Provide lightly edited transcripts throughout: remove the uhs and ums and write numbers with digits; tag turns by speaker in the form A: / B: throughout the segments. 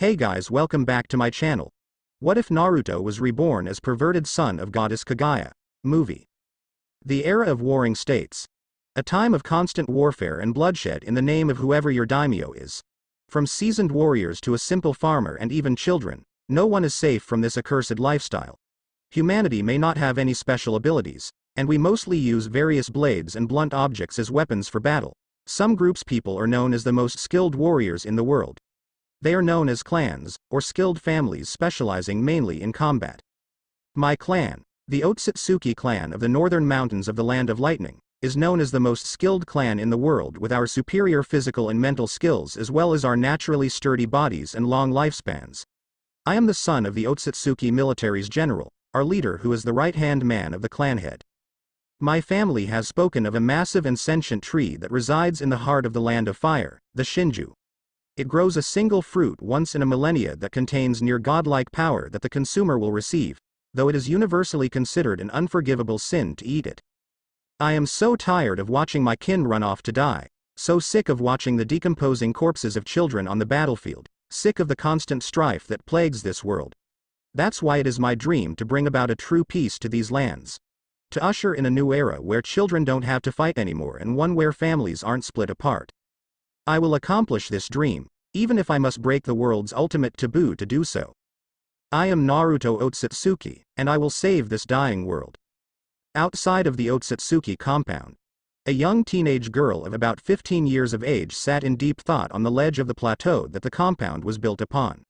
A: Hey guys, welcome back to my channel. What if Naruto was reborn as perverted son of goddess Kaguya? Movie. The era of warring states. A time of constant warfare and bloodshed in the name of whoever your daimyo is. From seasoned warriors to a simple farmer and even children, no one is safe from this accursed lifestyle. Humanity may not have any special abilities, and we mostly use various blades and blunt objects as weapons for battle. Some groups people are known as the most skilled warriors in the world. They are known as clans, or skilled families specializing mainly in combat. My clan, the Otsutsuki clan of the northern mountains of the Land of Lightning, is known as the most skilled clan in the world with our superior physical and mental skills as well as our naturally sturdy bodies and long lifespans. I am the son of the Otsutsuki military's general, our leader who is the right-hand man of the clan head. My family has spoken of a massive and sentient tree that resides in the heart of the Land of Fire, the Shinju. It grows a single fruit once in a millennia that contains near godlike power that the consumer will receive, though it is universally considered an unforgivable sin to eat it. I am so tired of watching my kin run off to die, so sick of watching the decomposing corpses of children on the battlefield, sick of the constant strife that plagues this world. That's why it is my dream to bring about a true peace to these lands. To usher in a new era where children don't have to fight anymore and one where families aren't split apart. I will accomplish this dream, even if I must break the world's ultimate taboo to do so. I am Naruto Otsutsuki, and I will save this dying world. Outside of the Otsutsuki compound, a young teenage girl of about 15 years of age sat in deep thought on the ledge of the plateau that the compound was built upon.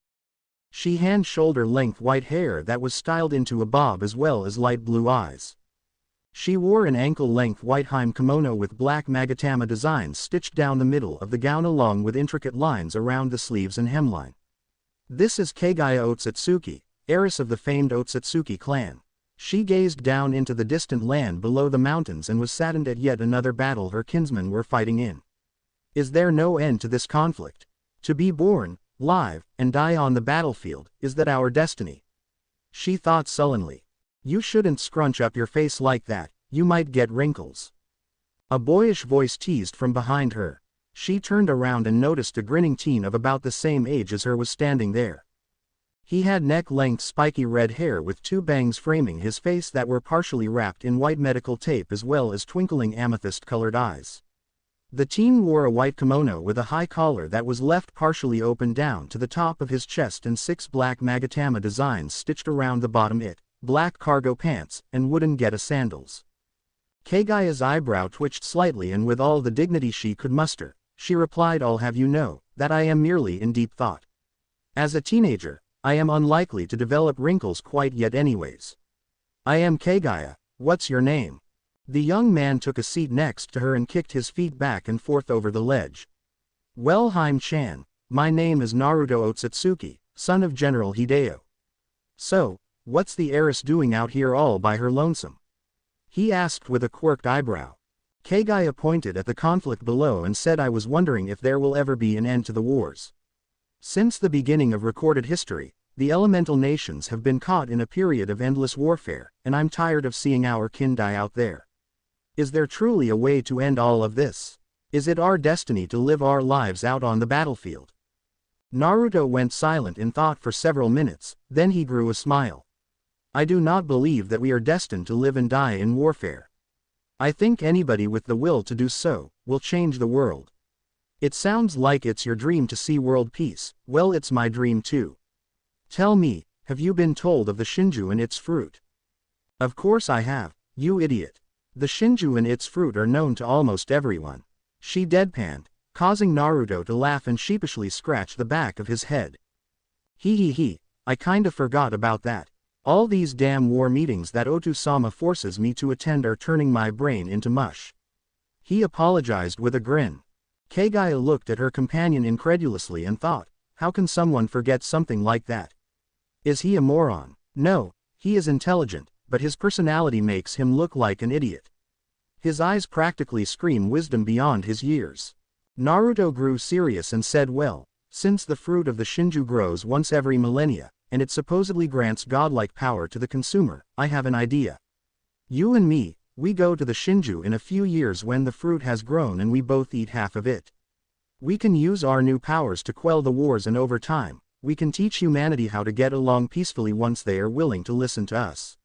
A: She had shoulder-length white hair that was styled into a bob as well as light blue eyes. She wore an ankle-length white hime kimono with black magatama designs stitched down the middle of the gown along with intricate lines around the sleeves and hemline. This is Kaguya Otsutsuki, heiress of the famed Otsutsuki clan. She gazed down into the distant land below the mountains and was saddened at yet another battle her kinsmen were fighting in. Is there no end to this conflict? To be born, live, and die on the battlefield, is that our destiny? She thought sullenly. You shouldn't scrunch up your face like that, you might get wrinkles. A boyish voice teased from behind her. She turned around and noticed a grinning teen of about the same age as her was standing there. He had neck-length spiky red hair with two bangs framing his face that were partially wrapped in white medical tape as well as twinkling amethyst-colored eyes. The teen wore a white kimono with a high collar that was left partially open down to the top of his chest and 6 black magatama designs stitched around the bottom black cargo pants, and wooden geta sandals. Kaguya's eyebrow twitched slightly and with all the dignity she could muster, she replied, I'll have you know, that I am merely in deep thought. As a teenager, I am unlikely to develop wrinkles quite yet anyways. I am Kaguya, what's your name? The young man took a seat next to her and kicked his feet back and forth over the ledge. Well, Hime-chan, my name is Naruto Otsutsuki, son of General Hideo. So, what's the heiress doing out here all by her lonesome? He asked with a quirked eyebrow. Kaguya pointed at the conflict below and said, I was wondering if there will ever be an end to the wars. Since the beginning of recorded history, the elemental nations have been caught in a period of endless warfare, and I'm tired of seeing our kin die out there. Is there truly a way to end all of this? Is it our destiny to live our lives out on the battlefield? Naruto went silent in thought for several minutes, then he grew a smile. I do not believe that we are destined to live and die in warfare. I think anybody with the will to do so, will change the world. It sounds like it's your dream to see world peace. Well, it's my dream too. Tell me, have you been told of the Shinju and its fruit? Of course I have, you idiot. The Shinju and its fruit are known to almost everyone. She deadpanned, causing Naruto to laugh and sheepishly scratch the back of his head. He, I kinda forgot about that. All these damn war meetings that Otu-sama forces me to attend are turning my brain into mush. He apologized with a grin. Kaguya looked at her companion incredulously and thought, how can someone forget something like that? Is he a moron? No, he is intelligent, but his personality makes him look like an idiot. His eyes practically scream wisdom beyond his years. Naruto grew serious and said, well, since the fruit of the Shinju grows once every millennia, and it supposedly grants godlike power to the consumer, I have an idea. You and me, we go to the Shinju in a few years when the fruit has grown and we both eat half of it. We can use our new powers to quell the wars and over time, We can teach humanity how to get along peacefully once they are willing to listen to us.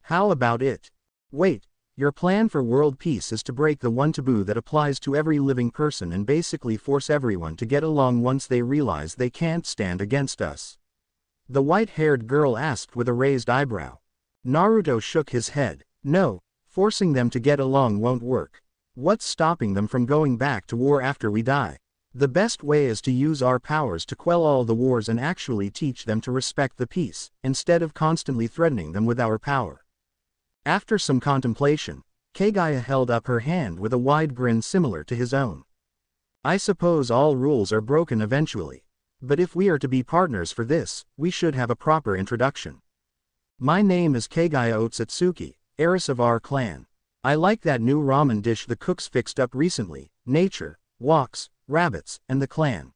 A: How about it? Wait, your plan for world peace is to break the one taboo that applies to every living person and basically force everyone to get along once they realize they can't stand against us? The white-haired girl asked with a raised eyebrow. Naruto shook his head. No, forcing them to get along won't work. What's stopping them from going back to war after we die? The best way is to use our powers to quell all the wars and actually teach them to respect the peace, instead of constantly threatening them with our power. After some contemplation, Kaguya held up her hand with a wide grin similar to his own. I suppose all rules are broken eventually. But if we are to be partners for this, we should have a proper introduction. My name is Kaguya Otsutsuki, heiress of our clan. I like that new ramen dish the cooks fixed up recently, nature, walks, rabbits, and the clan.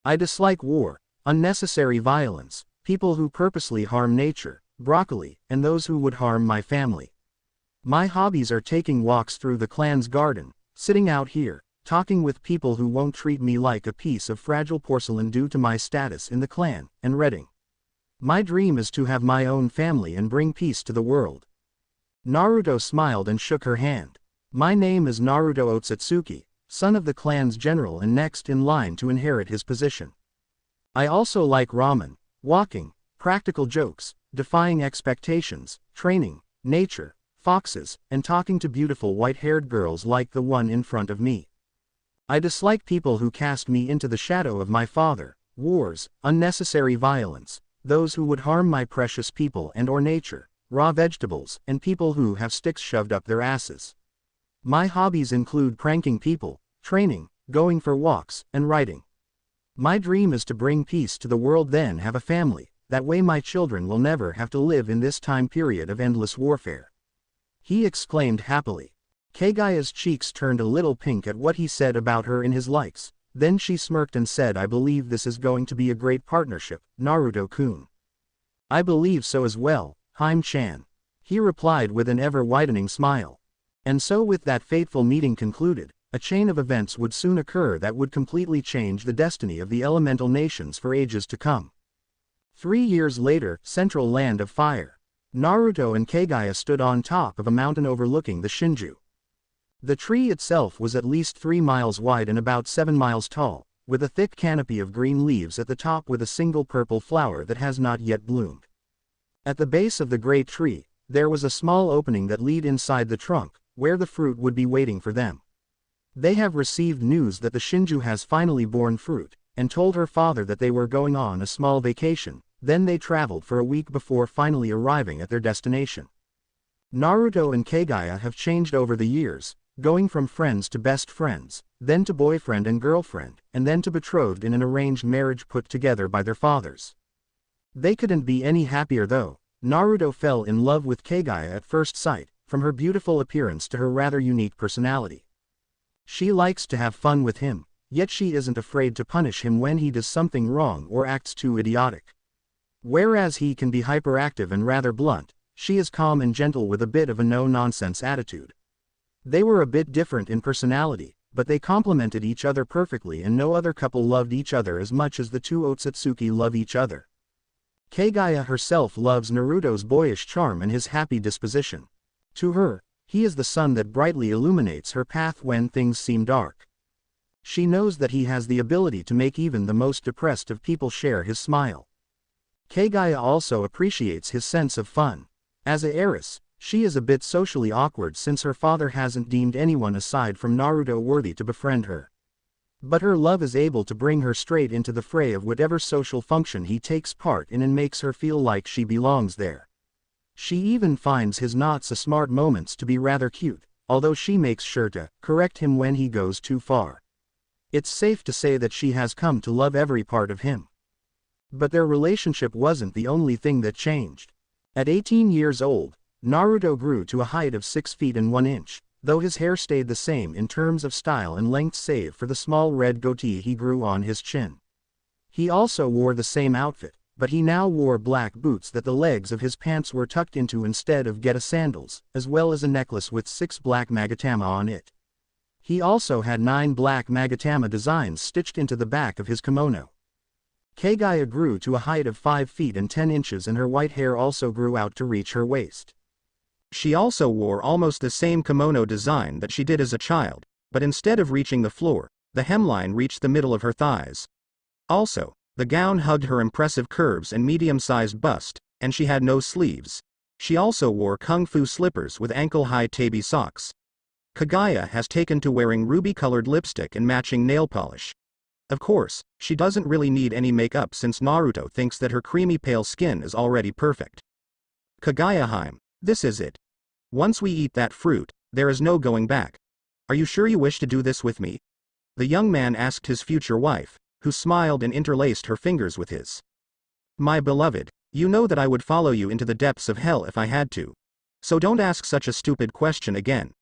A: I dislike war, unnecessary violence, people who purposely harm nature, broccoli, and those who would harm my family. My hobbies are taking walks through the clan's garden, sitting out here, talking with people who won't treat me like a piece of fragile porcelain due to my status in the clan, and reading. My dream is to have my own family and bring peace to the world. Naruto smiled and shook her hand. My name is Naruto Otsutsuki, son of the clan's general and next in line to inherit his position. I also like ramen, walking, practical jokes, defying expectations, training, nature, foxes, and talking to beautiful white-haired girls like the one in front of me. I dislike people who cast me into the shadow of my father, wars, unnecessary violence, those who would harm my precious people and/or nature, raw vegetables, and people who have sticks shoved up their asses. My hobbies include pranking people, training, going for walks, and writing. My dream is to bring peace to the world, then have a family, that way my children will never have to live in this time period of endless warfare. He exclaimed happily. Kaguya's cheeks turned a little pink at what he said about her and his likes, then she smirked and said, I believe this is going to be a great partnership, Naruto-kun. I believe so as well, Haim-chan. He replied with an ever-widening smile. And so with that fateful meeting concluded, a chain of events would soon occur that would completely change the destiny of the elemental nations for ages to come. 3 years later, Central Land of Fire. Naruto and Kaguya stood on top of a mountain overlooking the Shinju. The tree itself was at least 3 miles wide and about 7 miles tall, with a thick canopy of green leaves at the top with a single purple flower that has not yet bloomed. At the base of the great tree, there was a small opening that led inside the trunk, where the fruit would be waiting for them. They have received news that the Shinju has finally borne fruit, and told her father that they were going on a small vacation, then they traveled for a week before finally arriving at their destination. Naruto and Kaguya have changed over the years, going from friends to best friends, then to boyfriend and girlfriend, and then to betrothed in an arranged marriage put together by their fathers. They couldn't be any happier though. Naruto fell in love with Kaguya at first sight, from her beautiful appearance to her rather unique personality. She likes to have fun with him, yet she isn't afraid to punish him when he does something wrong or acts too idiotic. Whereas he can be hyperactive and rather blunt, she is calm and gentle with a bit of a no-nonsense attitude. They were a bit different in personality, but they complemented each other perfectly and no other couple loved each other as much as the two Otsutsuki love each other. Kaguya herself loves Naruto's boyish charm and his happy disposition. To her, he is the sun that brightly illuminates her path when things seem dark. She knows that he has the ability to make even the most depressed of people share his smile. Kaguya also appreciates his sense of fun. As a heiress, she is a bit socially awkward since her father hasn't deemed anyone aside from Naruto worthy to befriend her. But her love is able to bring her straight into the fray of whatever social function he takes part in and makes her feel like she belongs there. She even finds his not-so-smart moments to be rather cute, although she makes sure to correct him when he goes too far. It's safe to say that she has come to love every part of him. But their relationship wasn't the only thing that changed. At 18 years old, Naruto grew to a height of 6 feet and 1 inch, though his hair stayed the same in terms of style and length save for the small red goatee he grew on his chin. He also wore the same outfit, but he now wore black boots that the legs of his pants were tucked into instead of Geta sandals, as well as a necklace with 6 black magatama on it. He also had 9 black magatama designs stitched into the back of his kimono.
B: Kaguya grew to a height of 5 feet and 10 inches and her white hair also grew out to reach her waist.
A: She also wore almost the same kimono design that she did as a child, but instead of reaching the floor, the hemline reached the middle of her thighs. Also, the gown hugged her impressive curves and medium-sized bust, and she had no sleeves. She also wore kung fu slippers with ankle-high tabi socks. Kaguya has taken to wearing ruby-colored lipstick and matching nail polish. Of course, she doesn't really need any makeup since Naruto thinks that her creamy pale skin is already perfect. Kaguya-hime, this is it. Once we eat that fruit, there is no going back. Are you sure you wish to do this with me? The young man asked his future wife, who smiled and interlaced her fingers with his. My beloved, you know that I would follow you into the depths of hell if I had to. So don't ask such a stupid question again.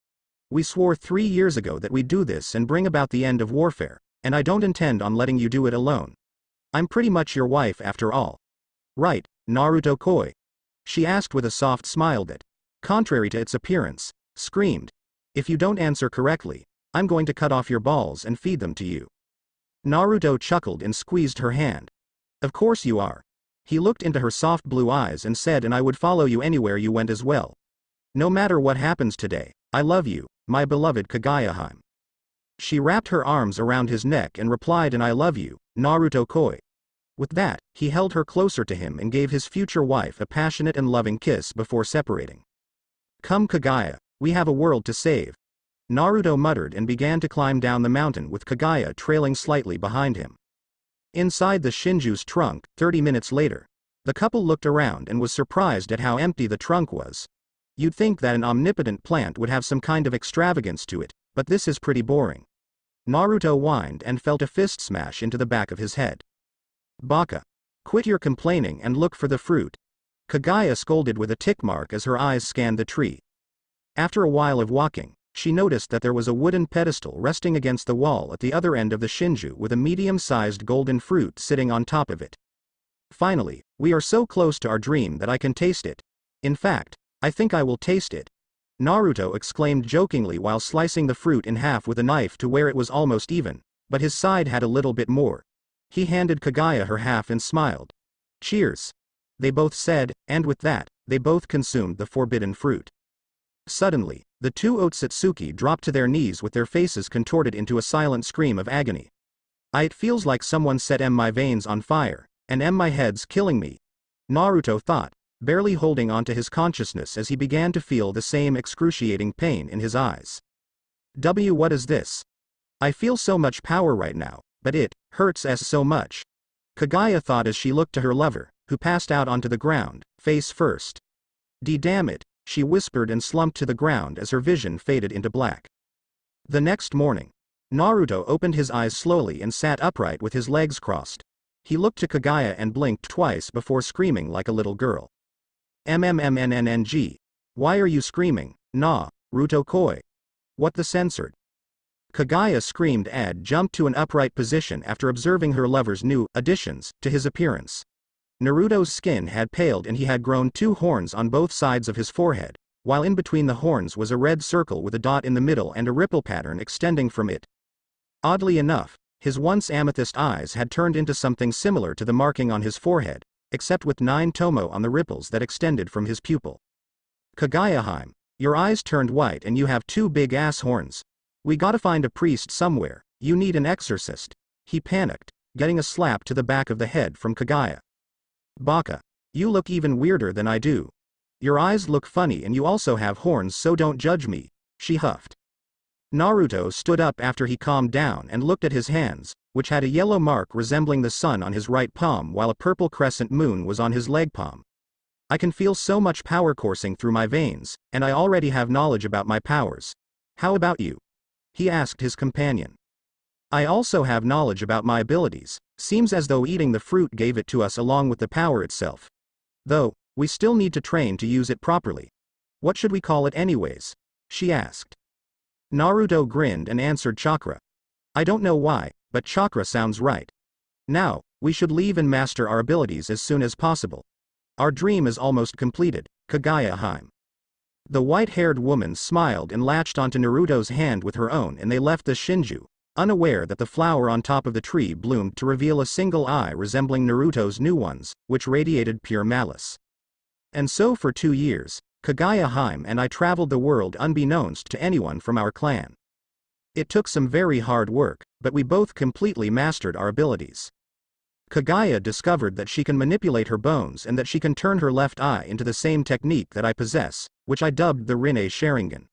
A: We swore 3 years ago that we'd do this and bring about the end of warfare, and I don't intend on letting you do it alone. I'm pretty much your wife after all. Right, Naruto Koi? She asked with a soft smile that, contrary to its appearance, screamed. If you don't answer correctly, I'm going to cut off your balls and feed them to you. Naruto chuckled and squeezed her hand. Of course you are. He looked into her soft blue eyes and said, and I would follow you anywhere you went as well. No matter what happens today, I love you, my beloved Kaguya-hime. She wrapped her arms around his neck and replied, and I love you, Naruto Koi. With that, he held her closer to him and gave his future wife a passionate and loving kiss before separating. Come Kaguya, we have a world to save. Naruto muttered and began to climb down the mountain with Kaguya trailing slightly behind him. Inside the Shinju's trunk, 30 minutes later, the couple looked around and was surprised at how empty the trunk was. You'd think that an omnipotent plant would have some kind of extravagance to it, but this is pretty boring. Naruto whined and felt a fist smash into the back of his head. Baka. Quit your complaining and look for the fruit. Kaguya scolded with a tick mark as her eyes scanned the tree. After a while of walking, she noticed that there was a wooden pedestal resting against the wall at the other end of the Shinju with a medium-sized golden fruit sitting on top of it. Finally, we are so close to our dream that I can taste it. In fact, I think I will taste it. Naruto exclaimed jokingly while slicing the fruit in half with a knife to where it was almost even, but his side had a little bit more. He handed Kaguya her half and smiled. Cheers. They both said, and with that, they both consumed the forbidden fruit. Suddenly, the two Otsutsuki dropped to their knees with their faces contorted into a silent scream of agony. It feels like someone set my veins on fire, and my head's killing me. Naruto thought, barely holding on to his consciousness as he began to feel the same excruciating pain in his eyes. What is this? I feel so much power right now, but it hurts so much. Kaguya thought as she looked to her lover, who passed out onto the ground, face first. Damn it, she whispered and slumped to the ground as her vision faded into black. The next morning, Naruto opened his eyes slowly and sat upright with his legs crossed. He looked to Kaguya and blinked twice before screaming like a little girl. MMMNNNG. Why are you screaming, Naruto Koi? What the censored? Kaguya screamed and jumped to an upright position after observing her lover's new additions to his appearance. Naruto's skin had paled and he had grown 2 horns on both sides of his forehead, while in between the horns was a red circle with a dot in the middle and a ripple pattern extending from it. Oddly enough, his once amethyst eyes had turned into something similar to the marking on his forehead, except with 9 tomo on the ripples that extended from his pupil. Kaguya-hime, your eyes turned white and you have 2 big ass horns. We gotta find a priest somewhere, you need an exorcist. He panicked, getting a slap to the back of the head from Kaguya. Baka, you look even weirder than I do. Your eyes look funny and you also have horns, so don't judge me, she huffed. Naruto stood up after he calmed down and looked at his hands, which had a yellow mark resembling the sun on his right palm while a purple crescent moon was on his leg palm. I can feel so much power coursing through my veins, and I already have knowledge about my powers. How about you? He asked his companion. I also have knowledge about my abilities. Seems as though eating the fruit gave it to us along with the power itself. Though, we still need to train to use it properly. What should we call it anyways? She asked. Naruto grinned and answered chakra. I don't know why, but chakra sounds right. Now, we should leave and master our abilities as soon as possible. Our dream is almost completed, Kaguya-hime. The white-haired woman smiled and latched onto Naruto's hand with her own and they left the Shinju, unaware that the flower on top of the tree bloomed to reveal a single eye resembling Naruto's new ones, which radiated pure malice. And so for 2 years, Kaguya Hime and I traveled the world unbeknownst to anyone from our clan. It took some very hard work, but we both completely mastered our abilities. Kaguya discovered that she can manipulate her bones and that she can turn her left eye into the same technique that I possess, which I dubbed the Rinne Sharingan.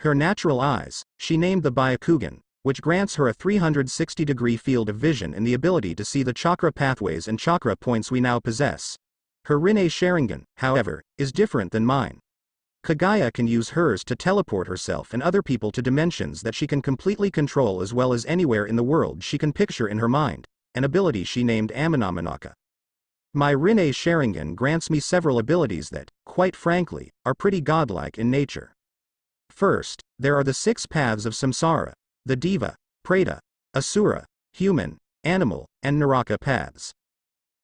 A: Her natural eyes, she named the Byakugan, which grants her a 360-degree field of vision and the ability to see the chakra pathways and chakra points we now possess. Her Rinne Sharingan, however, is different than mine. Kaguya can use hers to teleport herself and other people to dimensions that she can completely control as well as anywhere in the world she can picture in her mind, an ability she named Amanamanaka. My Rinne Sharingan grants me several abilities that, quite frankly, are pretty godlike in nature. First, there are the 6 paths of samsara, the Deva, Preta, Asura, Human, Animal, and Naraka paths.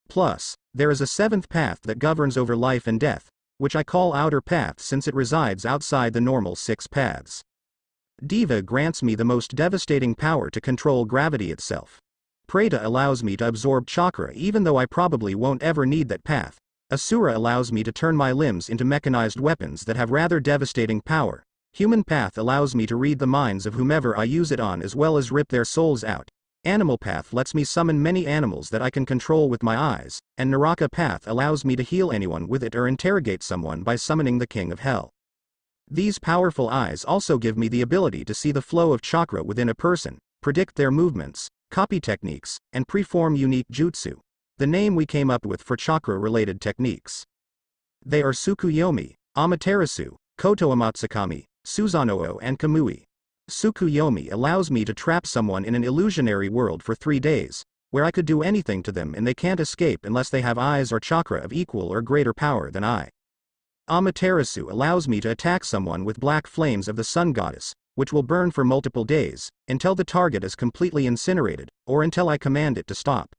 A: Plus, there is a 7th path that governs over life and death, which I call Outer Path since it resides outside the normal 6 paths. Deva grants me the most devastating power to control gravity itself. Preta allows me to absorb chakra even though I probably won't ever need that path. Asura allows me to turn my limbs into mechanized weapons that have rather devastating power. Human Path allows me to read the minds of whomever I use it on as well as rip their souls out. Animal Path lets me summon many animals that I can control with my eyes, and Naraka Path allows me to heal anyone with it or interrogate someone by summoning the King of Hell. These powerful eyes also give me the ability to see the flow of chakra within a person, predict their movements, copy techniques, and preform unique jutsu, the name we came up with for chakra-related techniques. They are Tsukuyomi, Amaterasu, Koto Amatsukami, Susanoo and Kamui. Tsukuyomi allows me to trap someone in an illusionary world for 3 days, where I could do anything to them and they can't escape unless they have eyes or chakra of equal or greater power than I. Amaterasu allows me to attack someone with black flames of the sun goddess, which will burn for multiple days, until the target is completely incinerated, or until I command it to stop.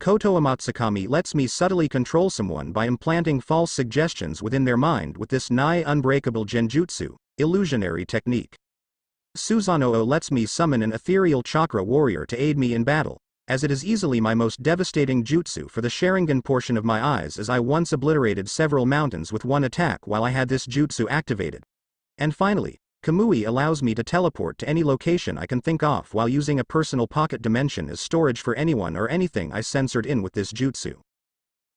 A: Koto Amatsukami lets me subtly control someone by implanting false suggestions within their mind with this nigh unbreakable genjutsu, illusionary technique. Susanoo lets me summon an ethereal chakra warrior to aid me in battle, as it is easily my most devastating jutsu for the Sharingan portion of my eyes, as I once obliterated several mountains with one attack while I had this jutsu activated. And finally, Kamui allows me to teleport to any location I can think of while using a personal pocket dimension as storage for anyone or anything I censored in with this jutsu.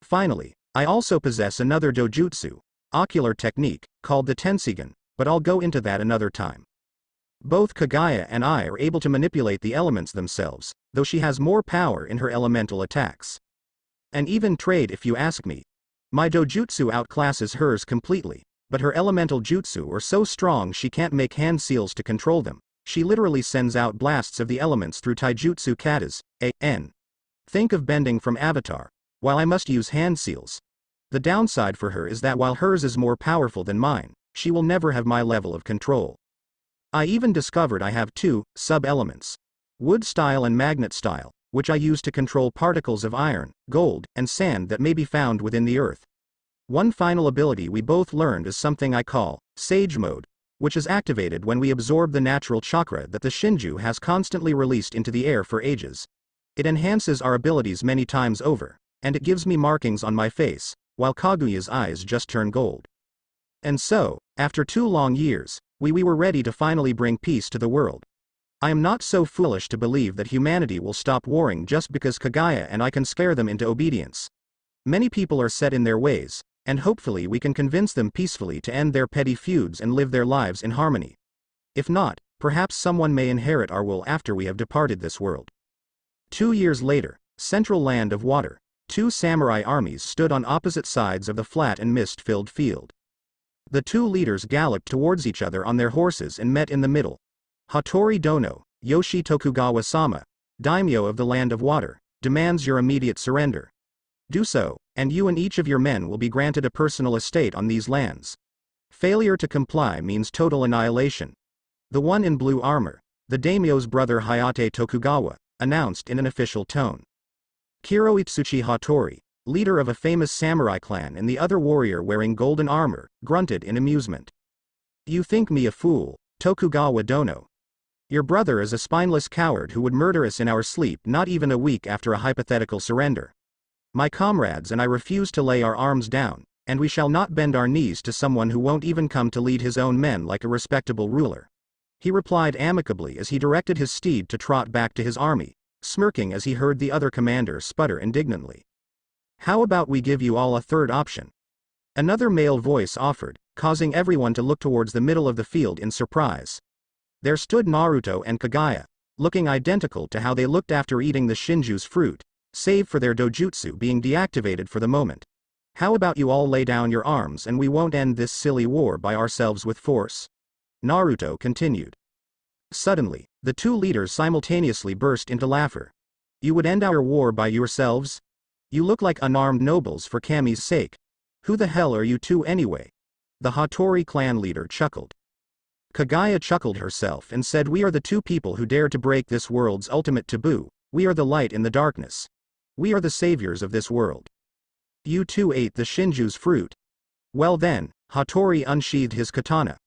A: Finally, I also possess another dojutsu, ocular technique, called the Tensigan, but I'll go into that another time. Both Kaguya and I are able to manipulate the elements themselves, though she has more power in her elemental attacks. An even trade if you ask me. My dojutsu outclasses hers completely, but her elemental jutsu are so strong she can't make hand seals to control them. She literally sends out blasts of the elements through taijutsu katas, a.n. Think of bending from Avatar, while I must use hand seals. The downside for her is that while hers is more powerful than mine, she will never have my level of control. I even discovered I have 2 sub-elements, wood style and magnet style, which I use to control particles of iron, gold, and sand that may be found within the earth. One final ability we both learned is something I call Sage Mode, which is activated when we absorb the natural chakra that the Shinju has constantly released into the air for ages. It enhances our abilities many times over, and it gives me markings on my face, while Kaguya's eyes just turn gold. And so, after 2 long years, we were ready to finally bring peace to the world. I am not so foolish to believe that humanity will stop warring just because Kaguya and I can scare them into obedience. Many people are set in their ways, and hopefully we can convince them peacefully to end their petty feuds and live their lives in harmony. If not, perhaps someone may inherit our will after we have departed this world. 2 years later, Central Land of Water, 2 samurai armies stood on opposite sides of the flat and mist-filled field. The 2 leaders galloped towards each other on their horses and met in the middle. Hattori Dono, Yoshi Tokugawa-sama, daimyo of the Land of Water, demands your immediate surrender. Do so, and you and each of your men will be granted a personal estate on these lands. Failure to comply means total annihilation. The one in blue armor, the daimyo's brother Hayate Tokugawa, announced in an official tone. Kiroitsuchi Hattori, leader of a famous samurai clan, and the other warrior wearing golden armor, grunted in amusement. You think me a fool, Tokugawa Dono? Your brother is a spineless coward who would murder us in our sleep not even a week after a hypothetical surrender. My comrades and I refuse to lay our arms down, and we shall not bend our knees to someone who won't even come to lead his own men like a respectable ruler. He replied amicably as he directed his steed to trot back to his army, smirking as he heard the other commander sputter indignantly. How about we give you all a third option? Another male voice offered, causing everyone to look towards the middle of the field in surprise. There stood Naruto and Kaguya, looking identical to how they looked after eating the Shinju's fruit, save for their dojutsu being deactivated for the moment. How about you all lay down your arms and we won't end this silly war by ourselves with force? Naruto continued. Suddenly, the two leaders simultaneously burst into laughter. You would end our war by yourselves? You look like unarmed nobles for Kami's sake. Who the hell are you two anyway? The Hattori clan leader chuckled. Kaguya chuckled herself and said, we are the two people who dare to break this world's ultimate taboo. We are the light in the darkness. We are the saviors of this world. You two ate the Shinju's fruit. Well then, Hattori unsheathed his katana.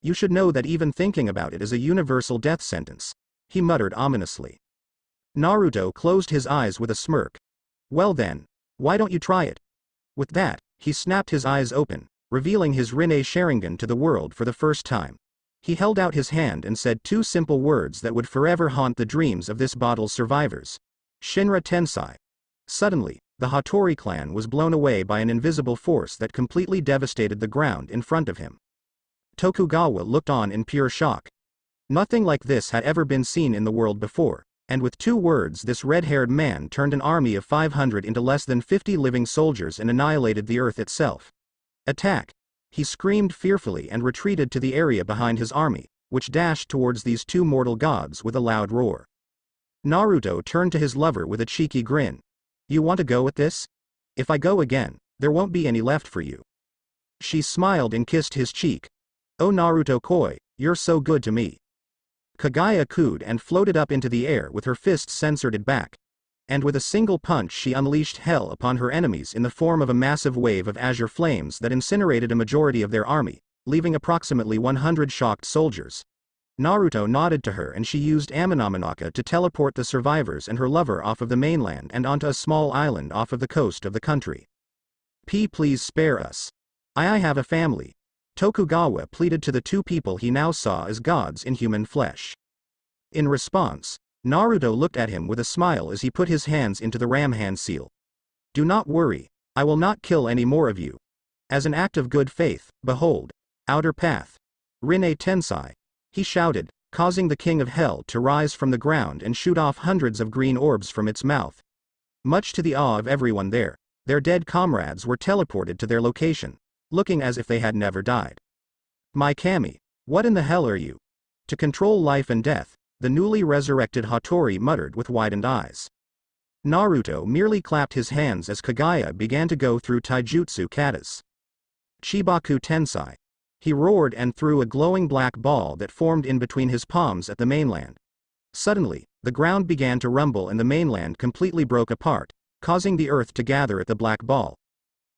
A: You should know that even thinking about it is a universal death sentence, he muttered ominously. Naruto closed his eyes with a smirk. Well then, why don't you try it? With that, he snapped his eyes open, revealing his Rinne Sharingan to the world for the first time. He held out his hand and said two simple words that would forever haunt the dreams of this bottle's survivors. Shinra Tensai. Suddenly, the Hattori clan was blown away by an invisible force that completely devastated the ground in front of him. Tokugawa looked on in pure shock. Nothing like this had ever been seen in the world before, and with two words this red-haired man turned an army of 500 into less than 50 living soldiers and annihilated the earth itself. Attack! He screamed fearfully and retreated to the area behind his army, which dashed towards these two mortal gods with a loud roar. Naruto turned to his lover with a cheeky grin. You want to go with this? If I go again, there won't be any left for you. She smiled and kissed his cheek. Oh Naruto-koi, you're so good to me. Kaguya cooed and floated up into the air with her fists censored back. And with a single punch she unleashed hell upon her enemies in the form of a massive wave of azure flames that incinerated a majority of their army, leaving approximately 100 shocked soldiers. Naruto nodded to her and she used Amenominaka to teleport the survivors and her lover off of the mainland and onto a small island off of the coast of the country. Please spare us. I have a family. Tokugawa pleaded to the two people he now saw as gods in human flesh. In response, Naruto looked at him with a smile as he put his hands into the Ramhan seal. Do not worry, I will not kill any more of you. As an act of good faith, behold, outer path. Rinne Tensai. He shouted, causing the king of hell to rise from the ground and shoot off hundreds of green orbs from its mouth. Much to the awe of everyone there, their dead comrades were teleported to their location, looking as if they had never died. My Kami, what in the hell are you? To control life and death, the newly resurrected Hattori muttered with widened eyes. Naruto merely clapped his hands as Kaguya began to go through taijutsu katas. Chibaku Tensai. He roared and threw a glowing black ball that formed in between his palms at the mainland. Suddenly, the ground began to rumble and the mainland completely broke apart, causing the earth to gather at the black ball.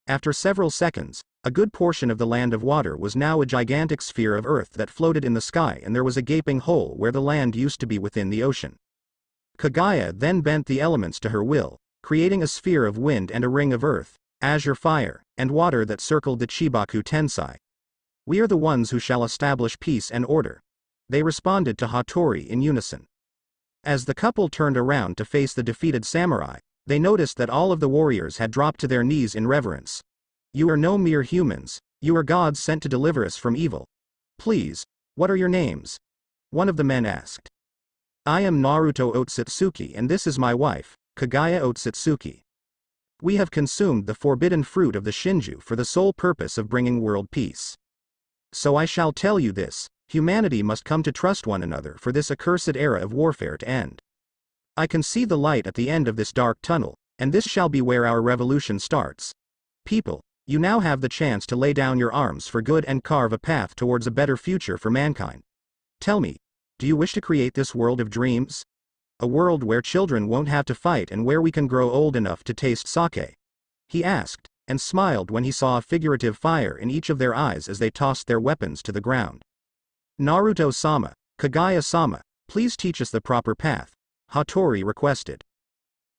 A: After several seconds, a good portion of the land of water was now a gigantic sphere of earth that floated in the sky and there was a gaping hole where the land used to be within the ocean. Kaguya then bent the elements to her will, creating a sphere of wind and a ring of earth, azure fire, and water that circled the Chibaku Tensai. We are the ones who shall establish peace and order. They responded to Hattori in unison. As the couple turned around to face the defeated samurai, they noticed that all of the warriors had dropped to their knees in reverence. You are no mere humans, you are gods sent to deliver us from evil. Please, what are your names? One of the men asked. I am Naruto Otsutsuki and this is my wife, Kaguya Otsutsuki. We have consumed the forbidden fruit of the Shinju for the sole purpose of bringing world peace. So I shall tell you this, humanity must come to trust one another for this accursed era of warfare to end. I can see the light at the end of this dark tunnel, and this shall be where our revolution starts. People, you now have the chance to lay down your arms for good and carve a path towards a better future for mankind. Tell me, do you wish to create this world of dreams? A world where children won't have to fight and where we can grow old enough to taste sake? He asked, and smiled when he saw a figurative fire in each of their eyes as they tossed their weapons to the ground. Naruto-sama, Kaguya-sama, Please teach us the proper path, Hattori requested.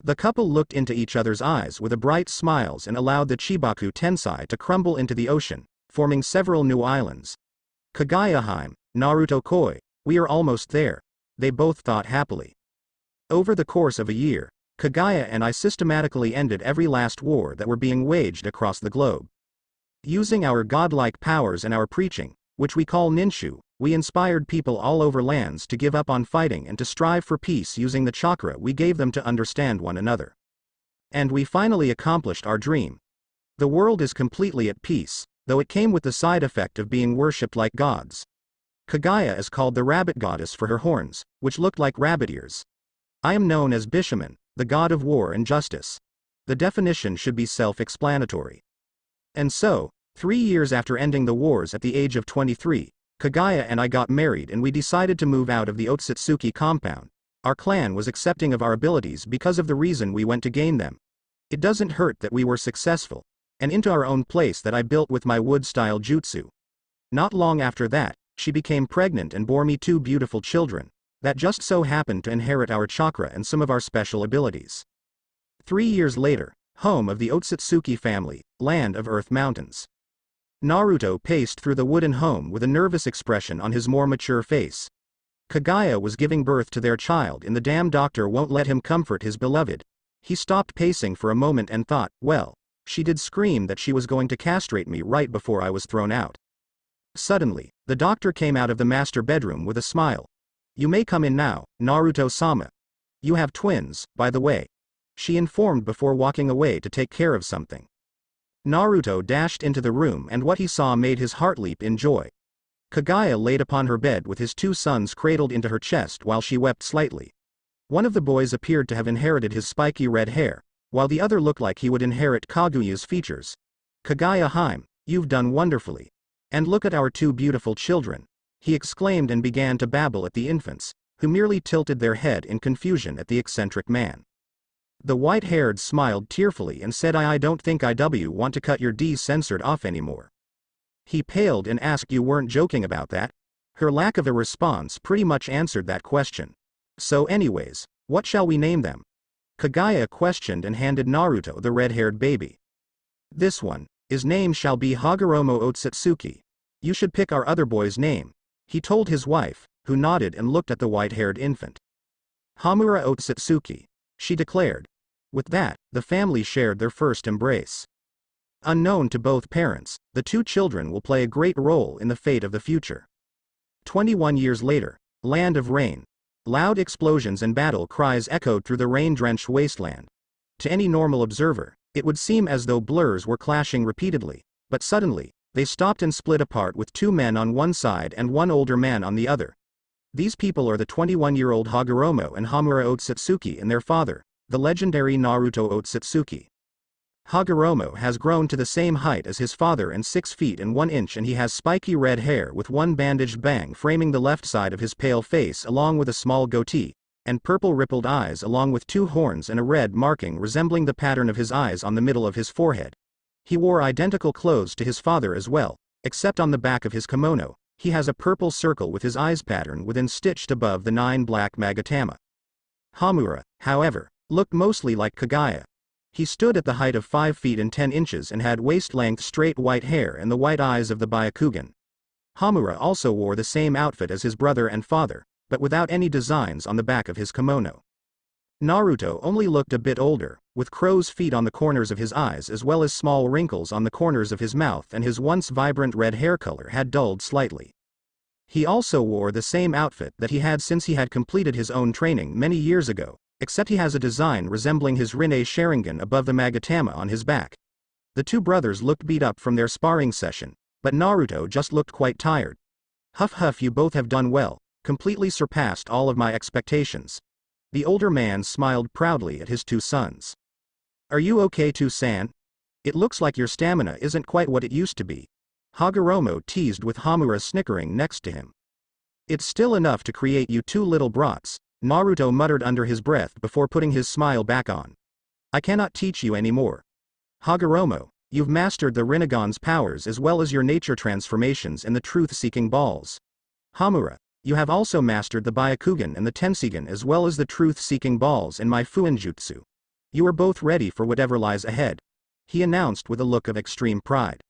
A: The couple looked into each other's eyes with a bright smiles and allowed the Chibaku Tensei to crumble into the ocean, forming several new islands. Kaguya-heim, Naruto Koi, we are almost there, they both thought happily. Over the course of a year, Kaguya and I systematically ended every last war that were being waged across the globe. Using our godlike powers and our preaching, which we call ninshu, we inspired people all over lands to give up on fighting and to strive for peace using the chakra we gave them to understand one another. And we finally accomplished our dream. The world is completely at peace, though it came with the side effect of being worshipped like gods. Kaguya is called the rabbit goddess for her horns, which looked like rabbit ears. I am known as Bishamon, the god of war and justice. The definition should be self-explanatory. And so, 3 years after ending the wars at the age of 23, Kaguya and I got married and we decided to move out of the Otsutsuki compound. Our clan was accepting of our abilities because of the reason we went to gain them. It doesn't hurt that we were successful, and into our own place that I built with my wood-style jutsu. Not long after that, she became pregnant and bore me 2 beautiful children, that just so happened to inherit our chakra and some of our special abilities. 3 years later, home of the Otsutsuki family, land of Earth Mountains. Naruto paced through the wooden home with a nervous expression on his more mature face. Kaguya was giving birth to their child and the damn doctor won't let him comfort his beloved. He stopped pacing for a moment and thought, well, she did scream that she was going to castrate me right before I was thrown out. Suddenly, the doctor came out of the master bedroom with a smile. You may come in now, Naruto-sama. You have twins, by the way, she informed before walking away to take care of something. Naruto dashed into the room and what he saw made his heart leap in joy. Kaguya laid upon her bed with his 2 sons cradled into her chest while she wept slightly. One of the boys appeared to have inherited his spiky red hair, while the other looked like he would inherit Kaguya's features. Kaguya-heim, you've done wonderfully. And look at our 2 beautiful children, he exclaimed and began to babble at the infants, who merely tilted their head in confusion at the eccentric man. The white-haired smiled tearfully and said I don't think IW want to cut your D censored off anymore. He paled and asked you weren't joking about that? Her lack of a response pretty much answered that question. So anyways, what shall we name them? Kaguya questioned and handed Naruto the red-haired baby. This one, his name shall be Hagoromo Otsutsuki. You should pick our other boy's name, he told his wife, who nodded and looked at the white-haired infant. Hamura Otsutsuki, she declared. With that, the family shared their first embrace. Unknown to both parents, the 2 children will play a great role in the fate of the future. 21 years later, land of rain. Loud explosions and battle cries echoed through the rain-drenched wasteland. To any normal observer, it would seem as though blurs were clashing repeatedly, but suddenly, they stopped and split apart with 2 men on one side and 1 older man on the other. These people are the 21-year-old Hagoromo and Hamura Otsutsuki and their father, the legendary Naruto Otsutsuki. Hagoromo has grown to the same height as his father and 6 feet and 1 inch and he has spiky red hair with 1 bandaged bang framing the left side of his pale face along with a small goatee, and purple rippled eyes along with 2 horns and a red marking resembling the pattern of his eyes on the middle of his forehead. He wore identical clothes to his father as well, except on the back of his kimono, he has a purple circle with his eyes pattern within stitched above the 9 black magatama. Hamura, however, looked mostly like Kaguya. He stood at the height of 5 feet and 10 inches and had waist-length straight white hair and the white eyes of the Byakugan. Hamura also wore the same outfit as his brother and father, but without any designs on the back of his kimono. Naruto only looked a bit older, with crow's feet on the corners of his eyes as well as small wrinkles on the corners of his mouth and his once vibrant red hair color had dulled slightly. He also wore the same outfit that he had since he had completed his own training many years ago, except he has a design resembling his Rinne Sharingan above the magatama on his back. The 2 brothers looked beat up from their sparring session, but Naruto just looked quite tired. Huff huff, you both have done well, completely surpassed all of my expectations. The older man smiled proudly at his 2 sons. Are you okay too, San? It looks like your stamina isn't quite what it used to be. Hagoromo teased with Hamura snickering next to him. It's still enough to create you 2 little brats, Naruto muttered under his breath before putting his smile back on. I cannot teach you anymore. Hagoromo, you've mastered the Rinnegan's powers as well as your nature transformations and the truth-seeking balls. Hamura, You have also mastered the Byakugan and the Tensigan as well as the truth-seeking balls in my Fuinjutsu. You are both ready for whatever lies ahead," he announced with a look of extreme pride.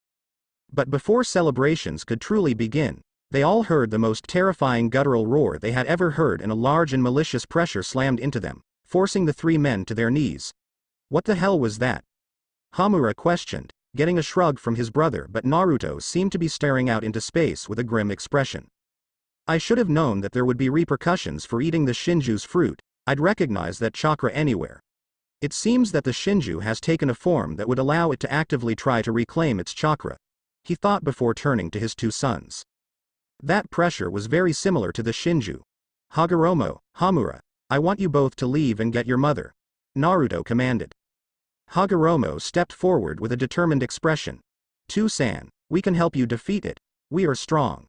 A: But before celebrations could truly begin, they all heard the most terrifying guttural roar they had ever heard, and a large and malicious pressure slammed into them, forcing the three men to their knees. "What the hell was that?" Hamura questioned, getting a shrug from his brother, but Naruto seemed to be staring out into space with a grim expression. "I should have known that there would be repercussions for eating the Shinju's fruit. I'd recognize that chakra anywhere. It seems that the Shinju has taken a form that would allow it to actively try to reclaim its chakra," he thought before turning to his two sons. That pressure was very similar to the Shinju. "Hagoromo, Hamura, I want you both to leave and get your mother," Naruto commanded. Hagoromo stepped forward with a determined expression. "Two-san, we can help you defeat it. We are strong."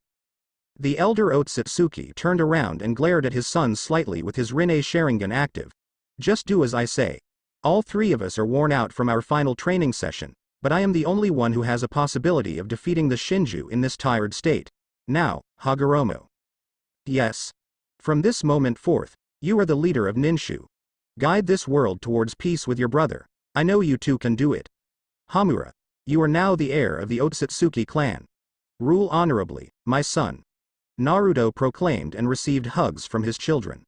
A: The elder Otsutsuki turned around and glared at his sons slightly with his Rinne Sharingan active. "Just do as I say. All three of us are worn out from our final training session, but I am the only one who has a possibility of defeating the Shinju in this tired state. Now, Hagoromo." "Yes. From this moment forth, you are the leader of Ninshu. Guide this world towards peace with your brother. I know you two can do it. Hamura, you are now the heir of the Otsutsuki clan. Rule honorably, my son," Naruto proclaimed and received hugs from his children.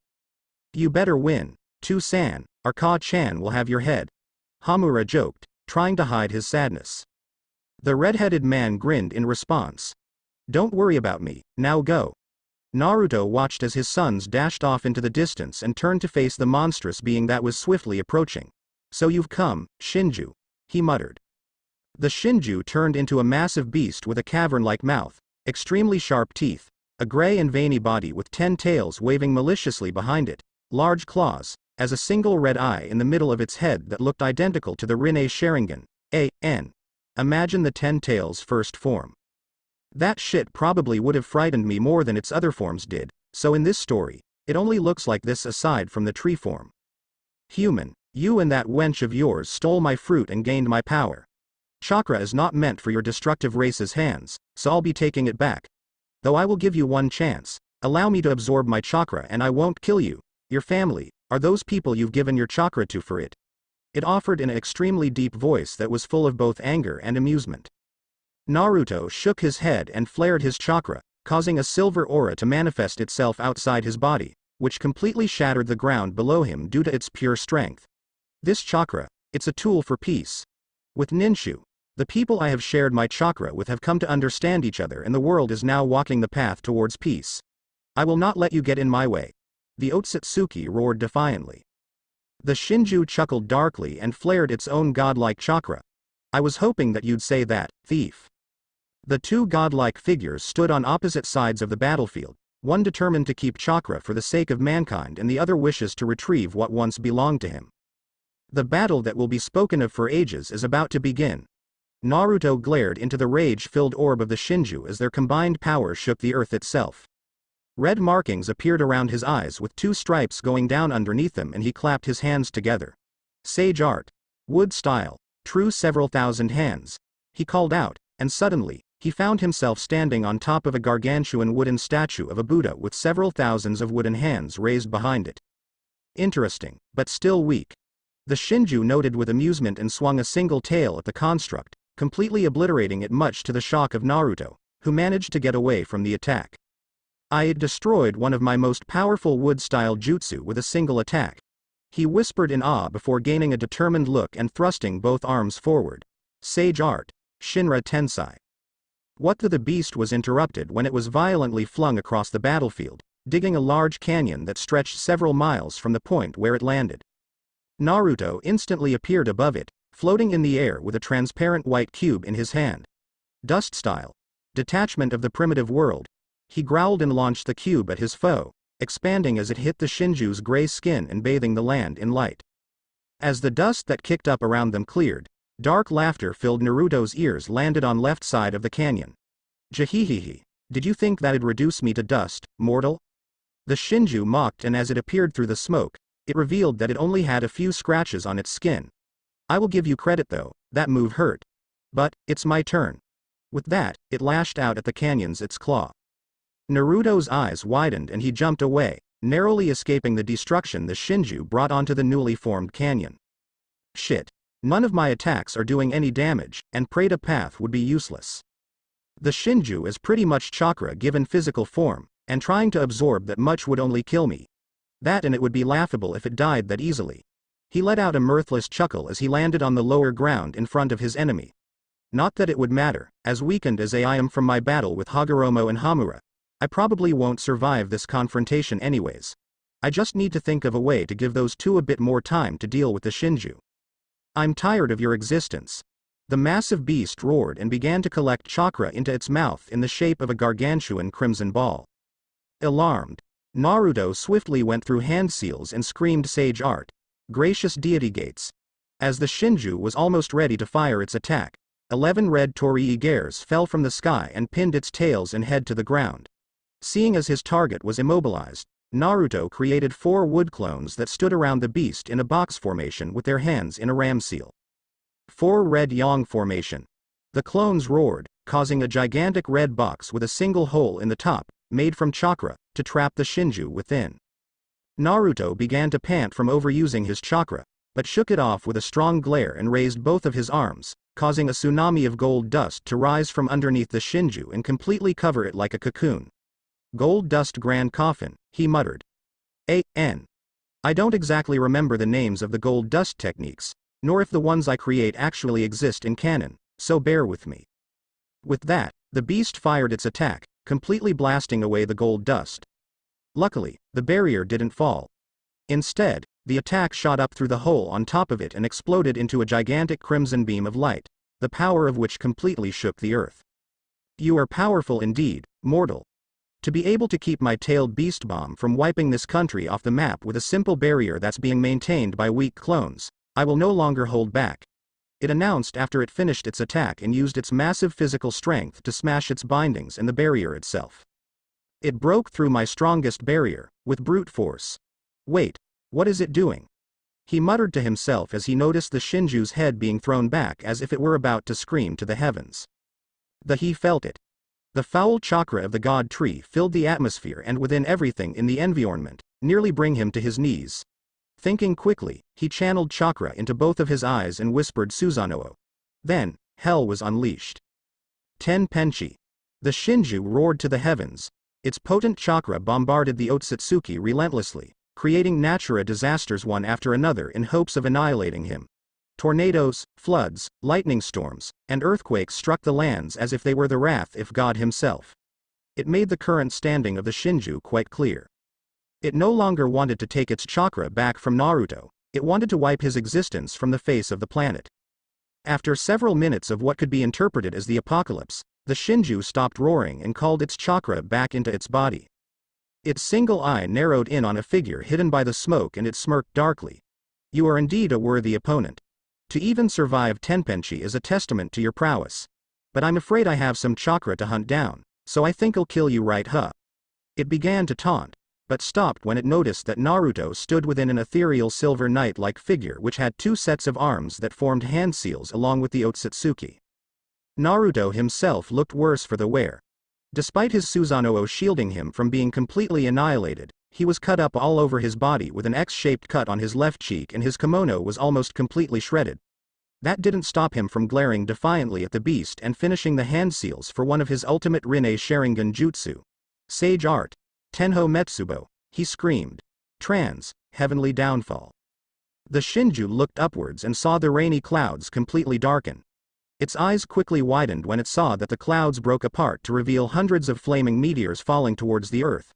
A: "You better win, Two-san, or Ka-chan will have your head," Hamura joked, trying to hide his sadness. The red-headed man grinned in response. "Don't worry about me, now go." Naruto watched as his sons dashed off into the distance and turned to face the monstrous being that was swiftly approaching. "So you've come, Shinju," he muttered. The Shinju turned into a massive beast with a cavern-like mouth, extremely sharp teeth, a gray and veiny body with 10 tails waving maliciously behind it, large claws, as a single red eye in the middle of its head that looked identical to the Rinne Sharingan. Imagine the 10 tails first form. That shit probably would have frightened me more than its other forms did, so in this story, it only looks like this aside from the tree form. "Human, you and that wench of yours stole my fruit and gained my power. Chakra is not meant for your destructive race's hands, so I'll be taking it back. Though I will give you one chance, allow me to absorb my chakra and I won't kill you. Your family, are those people you've given your chakra to for it?" It offered in an extremely deep voice that was full of both anger and amusement. Naruto shook his head and flared his chakra, causing a silver aura to manifest itself outside his body, which completely shattered the ground below him due to its pure strength. "This chakra, it's a tool for peace. With Ninshu, the people I have shared my chakra with have come to understand each other and the world is now walking the path towards peace. I will not let you get in my way," the Otsutsuki roared defiantly. The Shinju chuckled darkly and flared its own godlike chakra. "I was hoping that you'd say that, thief." The two godlike figures stood on opposite sides of the battlefield, one determined to keep chakra for the sake of mankind and the other wishes to retrieve what once belonged to him. The battle that will be spoken of for ages is about to begin. Naruto glared into the rage-filled orb of the Shinju as their combined power shook the earth itself. Red markings appeared around his eyes with 2 stripes going down underneath them and he clapped his hands together. "Sage art. Wood style. True several thousand hands," he called out, and suddenly, he found himself standing on top of a gargantuan wooden statue of a Buddha with several thousands of wooden hands raised behind it. "Interesting, but still weak." The Shinju noted with amusement and swung a single tail at the construct, completely obliterating it much to the shock of Naruto, who managed to get away from the attack. "I destroyed one of my most powerful wood-style jutsu with a single attack," he whispered in awe before gaining a determined look and thrusting both arms forward. "Sage art. Shinra Tensai." What the beast was interrupted when it was violently flung across the battlefield, digging a large canyon that stretched several miles from the point where it landed. Naruto instantly appeared above it, floating in the air with a transparent white cube in his hand. "Dust style. Detachment of the primitive world." He growled and launched the cube at his foe, expanding as it hit the Shinju's gray skin and bathing the land in light. As the dust that kicked up around them cleared, dark laughter filled Naruto's ears landed on left side of the canyon. "Jahihihi, did you think that'd reduce me to dust, mortal?" The Shinju mocked, and as it appeared through the smoke, it revealed that it only had a few scratches on its skin. "I will give you credit though, that move hurt. But, it's my turn." With that, it lashed out at the canyons its claw. Naruto's eyes widened and he jumped away, narrowly escaping the destruction the Shinju brought onto the newly formed canyon. Shit. None of my attacks are doing any damage, and Preta Path would be useless. The Shinju is pretty much chakra given physical form, and trying to absorb that much would only kill me. That and it would be laughable if it died that easily. He let out a mirthless chuckle as he landed on the lower ground in front of his enemy. Not that it would matter, as weakened as I am from my battle with Hagoromo and Hamura. I probably won't survive this confrontation anyways. I just need to think of a way to give those two a bit more time to deal with the Shinju. I'm tired of your existence. The massive beast roared and began to collect chakra into its mouth in the shape of a gargantuan crimson ball. Alarmed, Naruto swiftly went through hand seals and screamed Sage Art, Gracious Deity Gates. As the Shinju was almost ready to fire its attack, 11 red torii gears fell from the sky and pinned its tails and head to the ground. Seeing as his target was immobilized, Naruto created 4 wood clones that stood around the beast in a box formation with their hands in a ram seal. 4 red yang formation. The clones roared, causing a gigantic red box with a single hole in the top, made from chakra, to trap the Shinju within. Naruto began to pant from overusing his chakra, but shook it off with a strong glare and raised both of his arms, causing a tsunami of gold dust to rise from underneath the Shinju and completely cover it like a cocoon. Gold dust grand coffin, he muttered. I don't exactly remember the names of the gold dust techniques, nor if the ones I create actually exist in canon, so bear with me. With that, the beast fired its attack, completely blasting away the gold dust. Luckily, the barrier didn't fall. Instead, the attack shot up through the hole on top of it and exploded into a gigantic crimson beam of light, the power of which completely shook the earth. You are powerful indeed, mortal. To be able to keep my tailed beast bomb from wiping this country off the map with a simple barrier that's being maintained by weak clones, I will no longer hold back. It announced after it finished its attack and used its massive physical strength to smash its bindings and the barrier itself. It broke through my strongest barrier, with brute force. Wait, what is it doing? He muttered to himself as he noticed the Shinju's head being thrown back as if it were about to scream to the heavens. He felt it. The foul chakra of the god tree filled the atmosphere and within everything in the environment, nearly bring him to his knees. Thinking quickly, he channeled chakra into both of his eyes and whispered Susanoo. Then, hell was unleashed. Tenpenchi. The Shinju roared to the heavens. Its potent chakra bombarded the Otsutsuki relentlessly, creating natural disasters one after another in hopes of annihilating him. Tornadoes, floods, lightning storms, and earthquakes struck the lands as if they were the wrath of God himself. It made the current standing of the Shinju quite clear. It no longer wanted to take its chakra back from Naruto, it wanted to wipe his existence from the face of the planet. After several minutes of what could be interpreted as the apocalypse, the Shinju stopped roaring and called its chakra back into its body. Its single eye narrowed in on a figure hidden by the smoke and it smirked darkly. You are indeed a worthy opponent. To even survive Tenpenchi is a testament to your prowess. But I'm afraid I have some chakra to hunt down, so I think I'll kill you right huh? It began to taunt, but stopped when it noticed that Naruto stood within an ethereal silver knight-like figure which had 2 sets of arms that formed hand seals along with the Otsutsuki. Naruto himself looked worse for the wear. Despite his Susanoo shielding him from being completely annihilated, he was cut up all over his body with an X-shaped cut on his left cheek and his kimono was almost completely shredded. That didn't stop him from glaring defiantly at the beast and finishing the hand seals for one of his ultimate Rinne Sharingan jutsu. Sage Art. Tenho Metsubo, he screamed. Trans, Heavenly Downfall. The Shinju looked upwards and saw the rainy clouds completely darken. Its eyes quickly widened when it saw that the clouds broke apart to reveal hundreds of flaming meteors falling towards the earth.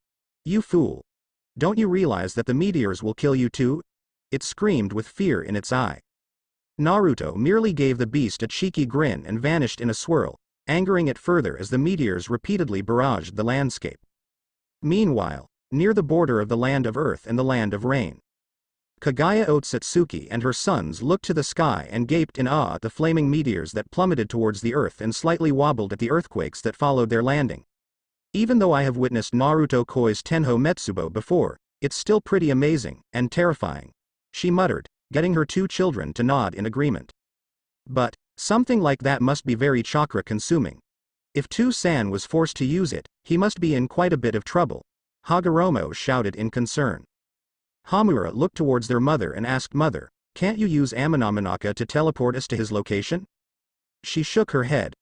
A: You fool. Don't you realize that the meteors will kill you too? It screamed with fear in its eye. Naruto merely gave the beast a cheeky grin and vanished in a swirl, angering it further as the meteors repeatedly barraged the landscape. Meanwhile, near the border of the land of earth and the land of rain, Kaguya Otsutsuki and her sons looked to the sky and gaped in awe at the flaming meteors that plummeted towards the earth and slightly wobbled at the earthquakes that followed their landing. Even though I have witnessed Naruto Koi's Tenho Metsubo before, it's still pretty amazing, and terrifying. She muttered, getting her 2 children to nod in agreement. But, something like that must be very chakra consuming. If Tu-san was forced to use it, He must be in quite a bit of trouble. Hagoromo shouted in concern. Hamura looked towards their mother and asked, Mother, can't you use Amanamanaka to teleport us to his location? She shook her head.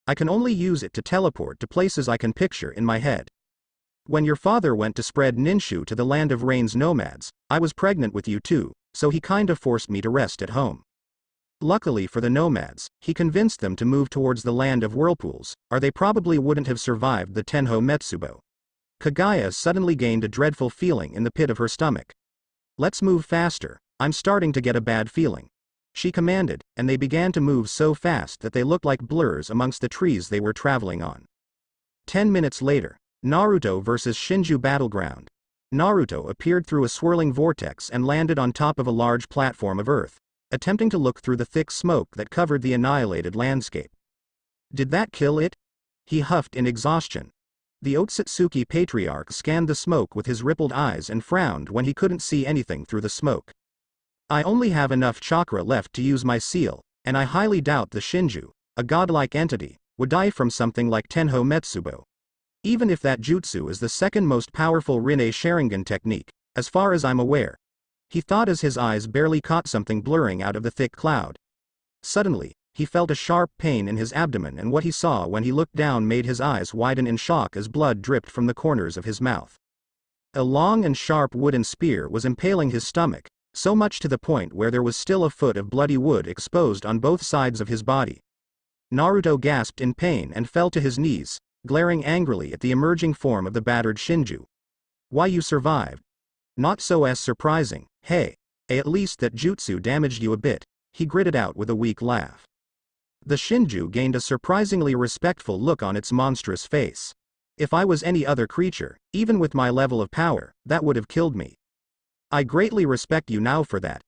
A: I can only use it to teleport to places I can picture in my head. When your father went to spread Ninshu to the land of Rain's nomads, I was pregnant with you too, so he kinda forced me to rest at home. Luckily for the nomads, he convinced them to move towards the land of whirlpools, or they probably wouldn't have survived the Tenho Metsubo. Kaguya suddenly gained a dreadful feeling in the pit of her stomach. Let's move faster, I'm starting to get a bad feeling. She commanded, and they began to move so fast that they looked like blurs amongst the trees they were traveling on. 10 minutes later, Naruto vs. Shinju battleground. Naruto appeared through a swirling vortex and landed on top of a large platform of earth, attempting to look through the thick smoke that covered the annihilated landscape. Did that kill it? He huffed in exhaustion. The Otsutsuki patriarch scanned the smoke with his rippled eyes and frowned when he couldn't see anything through the smoke. I only have enough chakra left to use my seal, and I highly doubt the Shinju, a godlike entity, would die from something like Tenho Metsubo. Even if that jutsu is the second most powerful Rinne Sharingan technique, as far as I'm aware. He thought as his eyes barely caught something blurring out of the thick cloud. Suddenly, he felt a sharp pain in his abdomen, and what he saw when he looked down made his eyes widen in shock as blood dripped from the corners of his mouth. A long and sharp wooden spear was impaling his stomach, so much to the point where there was still a foot of bloody wood exposed on both sides of his body. Naruto gasped in pain and fell to his knees, glaring angrily at the emerging form of the battered Shinju. Why, you survived. Not so as surprising, hey, at least that jutsu damaged you a bit, he gritted out with a weak laugh. The Shinju gained a surprisingly respectful look on its monstrous face. If I was any other creature, even with my level of power, that would have killed me. I greatly respect you now for that.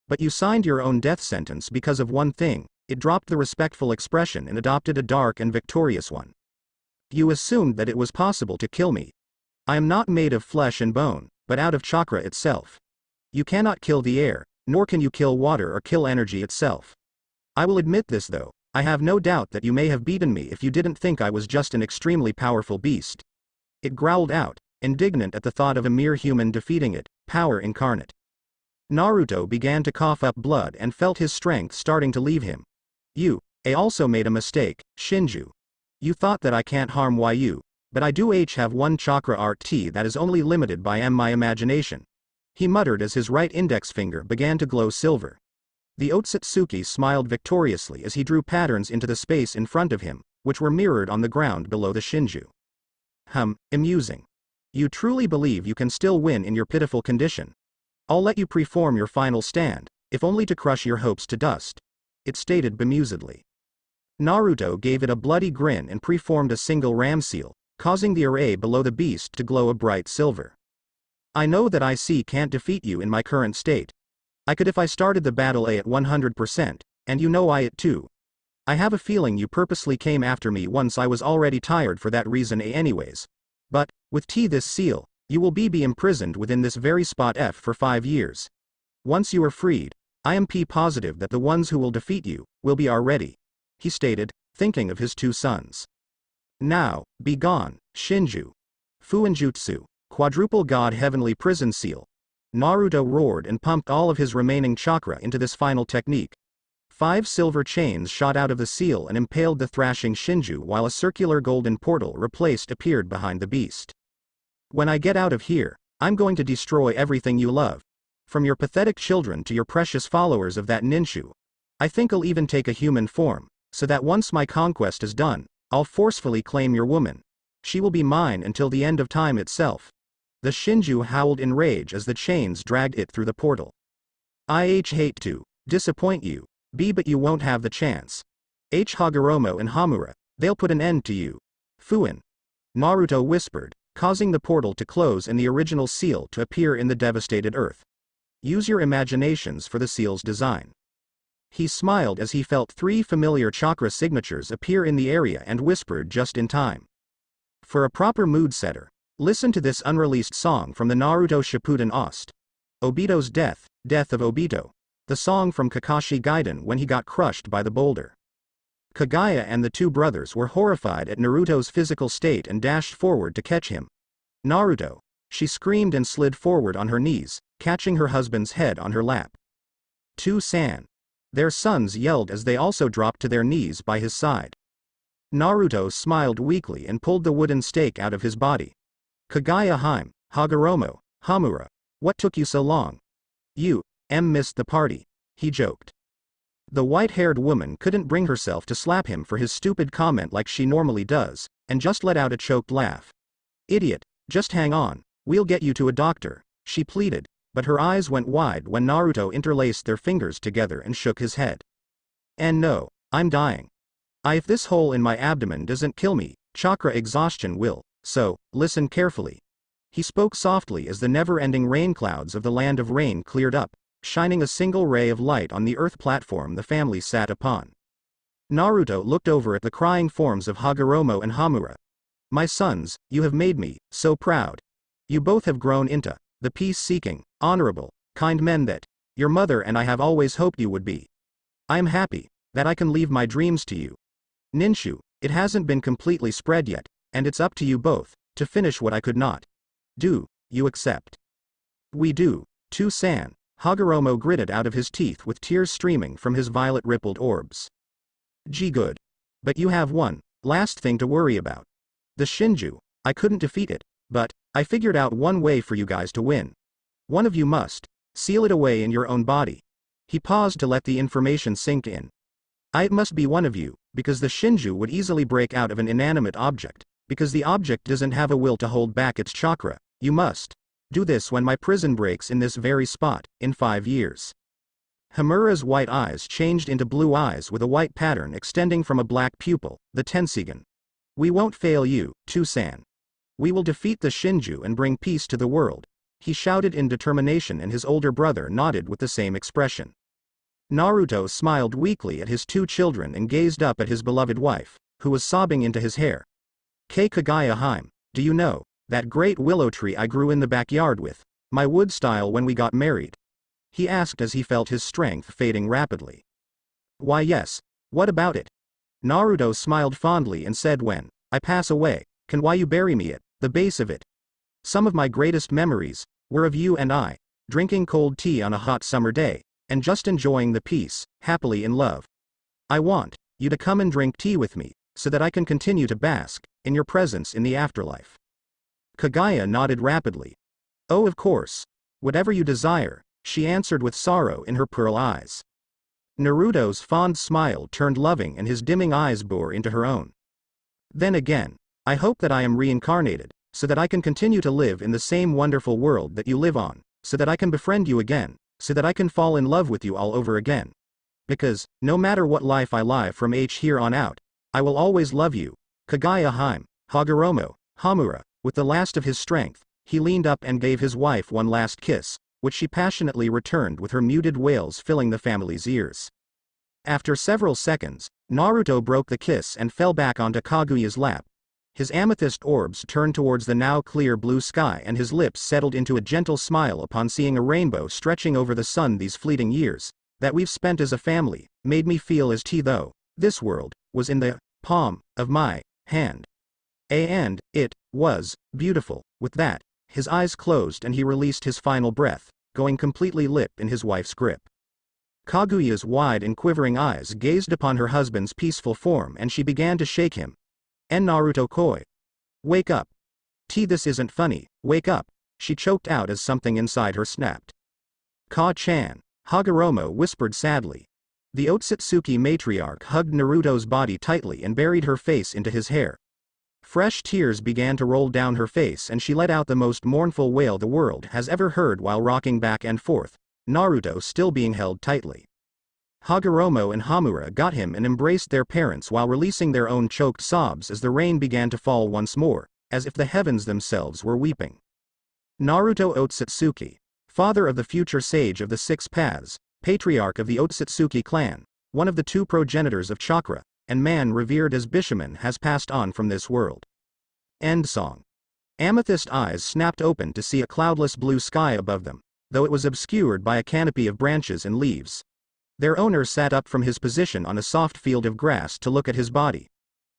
A: But you signed your own death sentence because of one thing. It dropped the respectful expression and adopted a dark and victorious one. You assumed that it was possible to kill me. I am not made of flesh and bone, but out of chakra itself. You cannot kill the air, nor can you kill water or kill energy itself. I will admit this though, I have no doubt that you may have beaten me if you didn't think I was just an extremely powerful beast. It growled out, indignant at the thought of a mere human defeating it, power incarnate. Naruto began to cough up blood and felt his strength starting to leave him. You, also made a mistake, Shinju. You thought that I can't harm you, but I do have one chakra RT that is only limited by my imagination. He muttered as his right index finger began to glow silver. The Otsutsuki smiled victoriously as he drew patterns into the space in front of him, which were mirrored on the ground below the Shinju. Amusing. You truly believe you can still win in your pitiful condition? I'll let you perform your final stand, if only to crush your hopes to dust. It stated bemusedly. Naruto gave it a bloody grin and preformed a single ram seal, causing the array below the beast to glow a bright silver. I know that I can't defeat you in my current state. I could if I started the battle at 100%, and you know it too. I have a feeling you purposely came after me once I was already tired for that reason anyways. But, with this seal, you will be imprisoned within this very spot for 5 years. Once you are freed, I am positive that the ones who will defeat you, will be ready. He stated, thinking of his 2 sons. Now, be gone, Shinju. Fuinjutsu, quadruple god heavenly prison seal. Naruto roared and pumped all of his remaining chakra into this final technique. 5 silver chains shot out of the seal and impaled the thrashing Shinju while a circular golden portal appeared behind the beast. When I get out of here, I'm going to destroy everything you love. From your pathetic children to your precious followers of that Ninshu. I think I'll even take a human form, so that once my conquest is done, I'll forcefully claim your woman. She will be mine until the end of time itself. The Shinju howled in rage as the chains dragged it through the portal. I hate to disappoint you, but you won't have the chance. Hagoromo and Hamura, they'll put an end to you. Fuin. Naruto whispered, causing the portal to close and the original seal to appear in the devastated earth. Use your imaginations for the seal's design. He smiled as he felt 3 familiar chakra signatures appear in the area and whispered just in time. For a proper mood setter, listen to this unreleased song from the Naruto Shippuden OST. Obito's Death, Death of Obito. The song from Kakashi Gaiden when he got crushed by the boulder. Kaguya and the two brothers were horrified at Naruto's physical state and dashed forward to catch him. Naruto! She screamed and slid forward on her knees, catching her husband's head on her lap. To-san! Their sons yelled as they also dropped to their knees by his side. Naruto smiled weakly and pulled the wooden stake out of his body. Kaguya Hime, Hagoromo, Hamura, what took you so long? You, missed the party, he joked. The white-haired woman couldn't bring herself to slap him for his stupid comment like she normally does, and just let out a choked laugh. Idiot, just hang on, we'll get you to a doctor, she pleaded, but her eyes went wide when Naruto interlaced their fingers together and shook his head. And no, I'm dying. If this hole in my abdomen doesn't kill me, chakra exhaustion will, so, listen carefully. He spoke softly as the never-ending rain clouds of the land of rain cleared up, shining a single ray of light on the earth platform the family sat upon. Naruto looked over at the crying forms of Hagoromo and Hamura. My sons, you have made me so proud. You both have grown into the peace-seeking, honorable, kind men that your mother and I have always hoped you would be. I am happy that I can leave my dreams to you. Ninshu, it hasn't been completely spread yet, and it's up to you both to finish what I could not. Do you accept? We do, To-san, Hagoromo gritted out of his teeth with tears streaming from his violet-rippled orbs. Gee good. But you have one last thing to worry about. The Shinju, I couldn't defeat it, but I figured out one way for you guys to win. One of you must seal it away in your own body. He paused to let the information sink in. It must be one of you, because the Shinju would easily break out of an inanimate object, because the object doesn't have a will to hold back its chakra. You must do this when my prison breaks in this very spot, in 5 years. Hamura's white eyes changed into blue eyes with a white pattern extending from a black pupil, the Tensigan. We won't fail you, To-san. We will defeat the Shinju and bring peace to the world, he shouted in determination, and his older brother nodded with the same expression. Naruto smiled weakly at his two children and gazed up at his beloved wife, who was sobbing into his hair. Kaguya Hime, do you know that great willow tree I grew in the backyard with my wood style when we got married? He asked as he felt his strength fading rapidly. Why yes, what about it? Naruto smiled fondly and said, when I pass away, can you bury me at the base of it? Some of my greatest memories were of you and I, drinking cold tea on a hot summer day, and just enjoying the peace, happily in love. I want you to come and drink tea with me, so that I can continue to bask in your presence in the afterlife. Kaguya nodded rapidly. Oh, of course. Whatever you desire, she answered with sorrow in her pearl eyes. Naruto's fond smile turned loving and his dimming eyes bore into her own. Then again, I hope that I am reincarnated, so that I can continue to live in the same wonderful world that you live on, so that I can befriend you again, so that I can fall in love with you all over again. Because, no matter what life I live from here on out, I will always love you. Kaguya Hime, Hagoromo, Hamura, with the last of his strength, he leaned up and gave his wife one last kiss, which she passionately returned with her muted wails filling the family's ears. After several seconds, Naruto broke the kiss and fell back onto Kaguya's lap. His amethyst orbs turned towards the now clear blue sky and his lips settled into a gentle smile upon seeing a rainbow stretching over the sun. These fleeting years that we've spent as a family made me feel as though this world was in the palm of my hand. And it was beautiful. With that, his eyes closed and he released his final breath, going completely limp in his wife's grip. Kaguya's wide and quivering eyes gazed upon her husband's peaceful form and she began to shake him. And Naruto koi. Wake up. This isn't funny, wake up, she choked out as something inside her snapped. Ka-chan, Hagoromo whispered sadly. The Otsutsuki matriarch hugged Naruto's body tightly and buried her face into his hair. Fresh tears began to roll down her face and she let out the most mournful wail the world has ever heard while rocking back and forth, Naruto still being held tightly. Hagoromo and Hamura got him and embraced their parents while releasing their own choked sobs as the rain began to fall once more, as if the heavens themselves were weeping. Naruto Otsutsuki, father of the future sage of the Six Paths, patriarch of the Otsutsuki clan, one of the two progenitors of chakra, and man revered as Bishamon, has passed on from this world. End song. Amethyst eyes snapped open to see a cloudless blue sky above them, though it was obscured by a canopy of branches and leaves. Their owner sat up from his position on a soft field of grass to look at his body.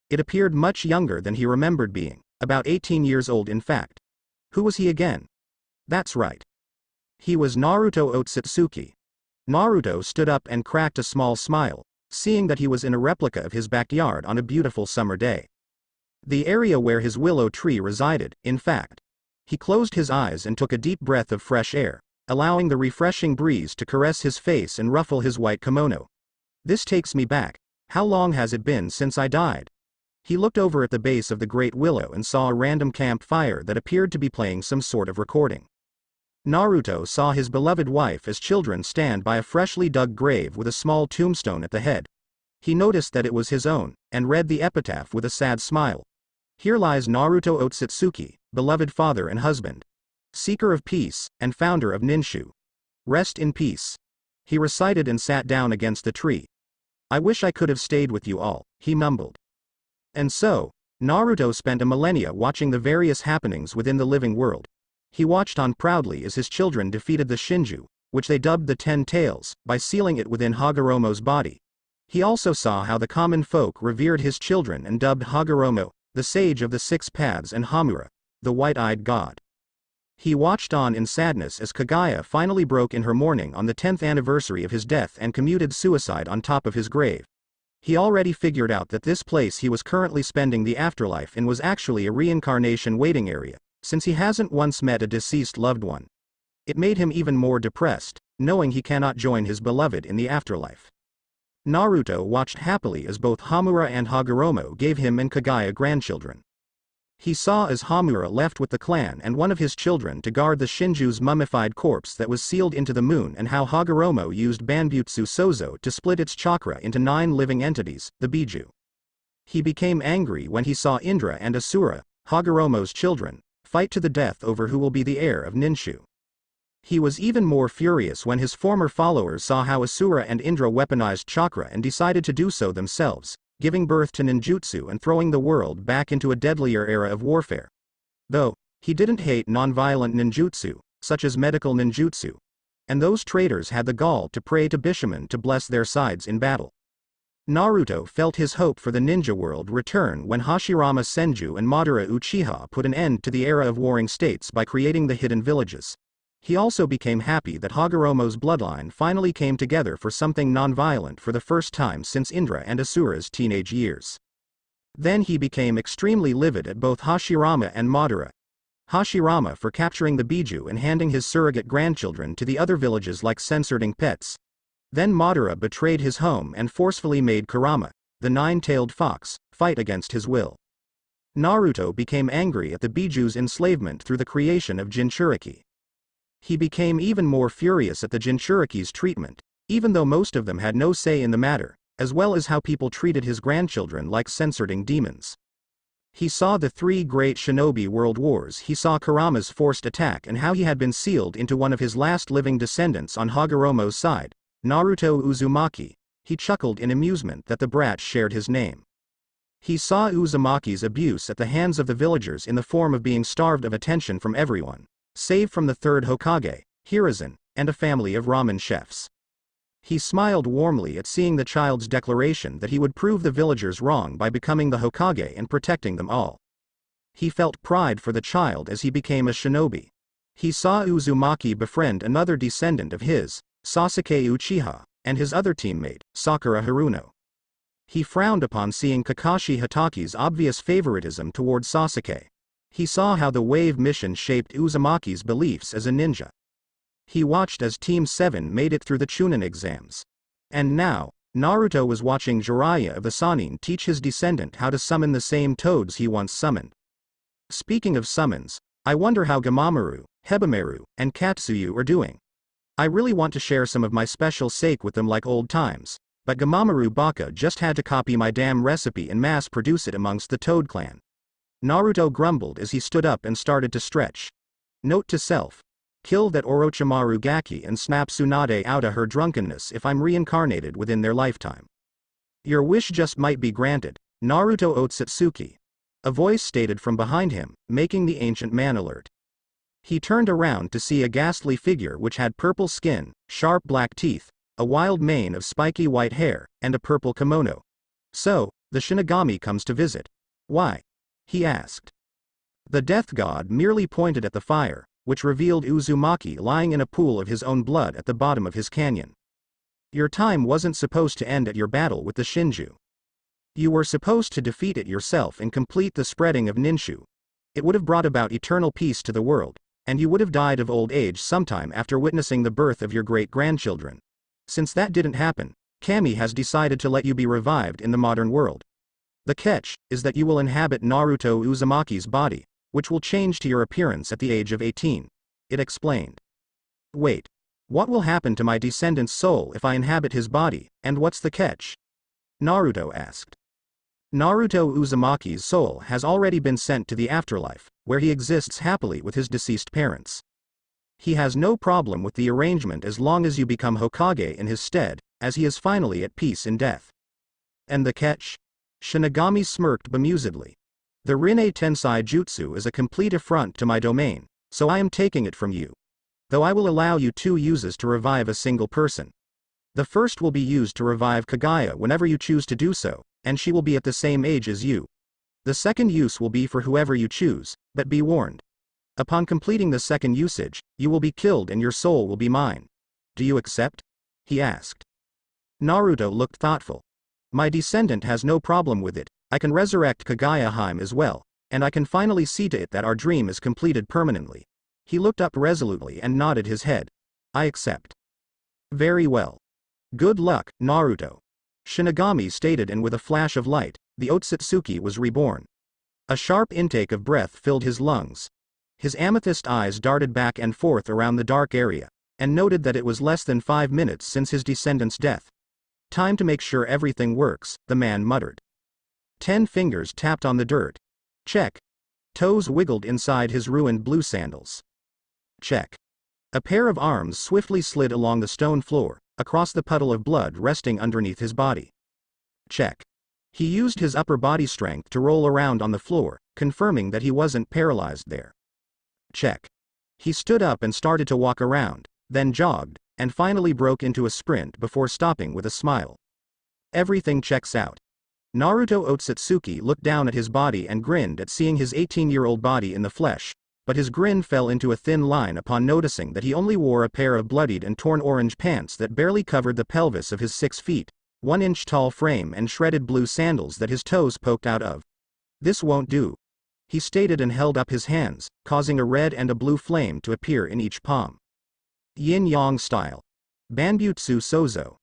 A: It appeared much younger than he remembered being, about 18 years old in fact. Who was he again? That's right. He was Naruto Otsutsuki. Naruto stood up and cracked a small smile, seeing that he was in a replica of his backyard on a beautiful summer day. The area where his willow tree resided, in fact. He closed his eyes and took a deep breath of fresh air, allowing the refreshing breeze to caress his face and ruffle his white kimono. This takes me back. How long has it been since I died? He looked over at the base of the great willow and saw a random campfire that appeared to be playing some sort of recording. Naruto saw his beloved wife as children stand by a freshly dug grave with a small tombstone at the head. He noticed that it was his own, and read the epitaph with a sad smile. Here lies Naruto Otsutsuki, beloved father and husband, seeker of peace, and founder of Ninshu. Rest in peace. He recited and sat down against the tree. I wish I could have stayed with you all, he mumbled. And so, Naruto spent a millennia watching the various happenings within the living world. He watched on proudly as his children defeated the Shinju, which they dubbed the Ten Tails, by sealing it within Hagoromo's body. He also saw how the common folk revered his children and dubbed Hagoromo, the sage of the six paths, and Hamura, the white-eyed god. He watched on in sadness as Kaguya finally broke in her mourning on the 10th anniversary of his death and commuted suicide on top of his grave. He already figured out that this place he was currently spending the afterlife in was actually a reincarnation waiting area, since he hasn't once met a deceased loved one. It made him even more depressed, knowing he cannot join his beloved in the afterlife. Naruto watched happily as both Hamura and Hagoromo gave him and Kaguya grandchildren. He saw as Hamura left with the clan and one of his children to guard the Shinju's mummified corpse that was sealed into the moon, and how Hagoromo used Banbutsu Sozo to split its chakra into 9 living entities, the Biju. He became angry when he saw Indra and Asura, Hagoromo's children, fight to the death over who will be the heir of Ninshu. He was even more furious when his former followers saw how Asura and Indra weaponized chakra and decided to do so themselves, giving birth to ninjutsu and throwing the world back into a deadlier era of warfare. Though, he didn't hate non-violent ninjutsu, such as medical ninjutsu. And those traitors had the gall to pray to Bishamon to bless their sides in battle. Naruto felt his hope for the ninja world return when Hashirama Senju and Madara Uchiha put an end to the era of warring states by creating the hidden villages. He also became happy that Hagoromo's bloodline finally came together for something non-violent for the first time since Indra and Asura's teenage years. Then he became extremely livid at both Hashirama and Madara. Hashirama for capturing the Biju and handing his surrogate grandchildren to the other villages like censoring pets. Then Madara betrayed his home and forcefully made Kurama, the nine-tailed fox, fight against his will. Naruto became angry at the Biju's enslavement through the creation of Jinchuriki. He became even more furious at the Jinchuriki's treatment, even though most of them had no say in the matter, as well as how people treated his grandchildren like censoring demons. He saw the 3 great shinobi world wars. He saw Kurama's forced attack and how he had been sealed into one of his last living descendants on Hagoromo's side, Naruto Uzumaki. He chuckled in amusement that the brat shared his name. He saw Uzumaki's abuse at the hands of the villagers in the form of being starved of attention from everyone, save from the 3rd Hokage, Hiruzen, and a family of ramen chefs. He smiled warmly at seeing the child's declaration that he would prove the villagers wrong by becoming the Hokage and protecting them all. He felt pride for the child as he became a shinobi. He saw Uzumaki befriend another descendant of his, Sasuke Uchiha, and his other teammate, Sakura Haruno. He frowned upon seeing Kakashi Hataki's obvious favoritism towards Sasuke. He saw how the wave mission shaped Uzumaki's beliefs as a ninja. He watched as Team 7 made it through the Chunin exams. And now, Naruto was watching Jiraiya of the Sannin teach his descendant how to summon the same toads he once summoned. Speaking of summons, I wonder how Gamamaru, Hebimaru, and Katsuyu are doing. I really want to share some of my special sake with them like old times, but Gamamaru Baka just had to copy my damn recipe and mass produce it amongst the Toad clan. Naruto grumbled as he stood up and started to stretch. Note to self. Kill that Orochimaru Gaki and snap Tsunade out of her drunkenness if I'm reincarnated within their lifetime. Your wish just might be granted, Naruto Otsutsuki. A voice stated from behind him, making the ancient man alert. He turned around to see a ghastly figure which had purple skin, sharp black teeth, a wild mane of spiky white hair, and a purple kimono. So, the Shinigami comes to visit. Why? He asked. The death god merely pointed at the fire, which revealed Uzumaki lying in a pool of his own blood at the bottom of his canyon. Your time wasn't supposed to end at your battle with the Shinju. You were supposed to defeat it yourself and complete the spreading of Ninshu. It would have brought about eternal peace to the world, and you would have died of old age sometime after witnessing the birth of your great-grandchildren. Since that didn't happen, Kami has decided to let you be revived in the modern world. The catch is that you will inhabit Naruto Uzumaki's body, which will change to your appearance at the age of 18. It explained. Wait. What will happen to my descendant's soul if I inhabit his body, and what's the catch? Naruto asked. Naruto Uzumaki's soul has already been sent to the afterlife, where he exists happily with his deceased parents. He has no problem with the arrangement as long as you become Hokage in his stead, as he is finally at peace in death. And the catch? Shinigami smirked bemusedly. The Rinne Tensei Jutsu is a complete affront to my domain, so I am taking it from you. Though I will allow you 2 uses to revive a single person. The first will be used to revive Kaguya whenever you choose to do so, and she will be at the same age as you. The second use will be for whoever you choose, but be warned. Upon completing the second usage, you will be killed and your soul will be mine. Do you accept? He asked. Naruto looked thoughtful. My descendant has no problem with it. I can resurrect Kaguya Heim as well, and I can finally see to it that our dream is completed permanently. He looked up resolutely and nodded his head. I accept. Very well. Good luck, Naruto. Shinigami stated, and with a flash of light, the Otsutsuki was reborn. A sharp intake of breath filled his lungs. His amethyst eyes darted back and forth around the dark area, and noted that it was less than 5 minutes since his descendant's death. Time to make sure everything works, the man muttered. 10 fingers tapped on the dirt. Check. Toes wiggled inside his ruined blue sandals. Check. A pair of arms swiftly slid along the stone floor, across the puddle of blood resting underneath his body. Check. He used his upper body strength to roll around on the floor, confirming that he wasn't paralyzed there. Check. He stood up and started to walk around, then jogged, and finally broke into a sprint before stopping with a smile. Everything checks out. Naruto Otsutsuki looked down at his body and grinned at seeing his 18-year-old body in the flesh, but his grin fell into a thin line upon noticing that he only wore a pair of bloodied and torn orange pants that barely covered the pelvis of his 6 feet, 1 inch tall frame and shredded blue sandals that his toes poked out of. This won't do. He stated and held up his hands, causing a red and a blue flame to appear in each palm. Yin-yang style. Banbutsu Sozo.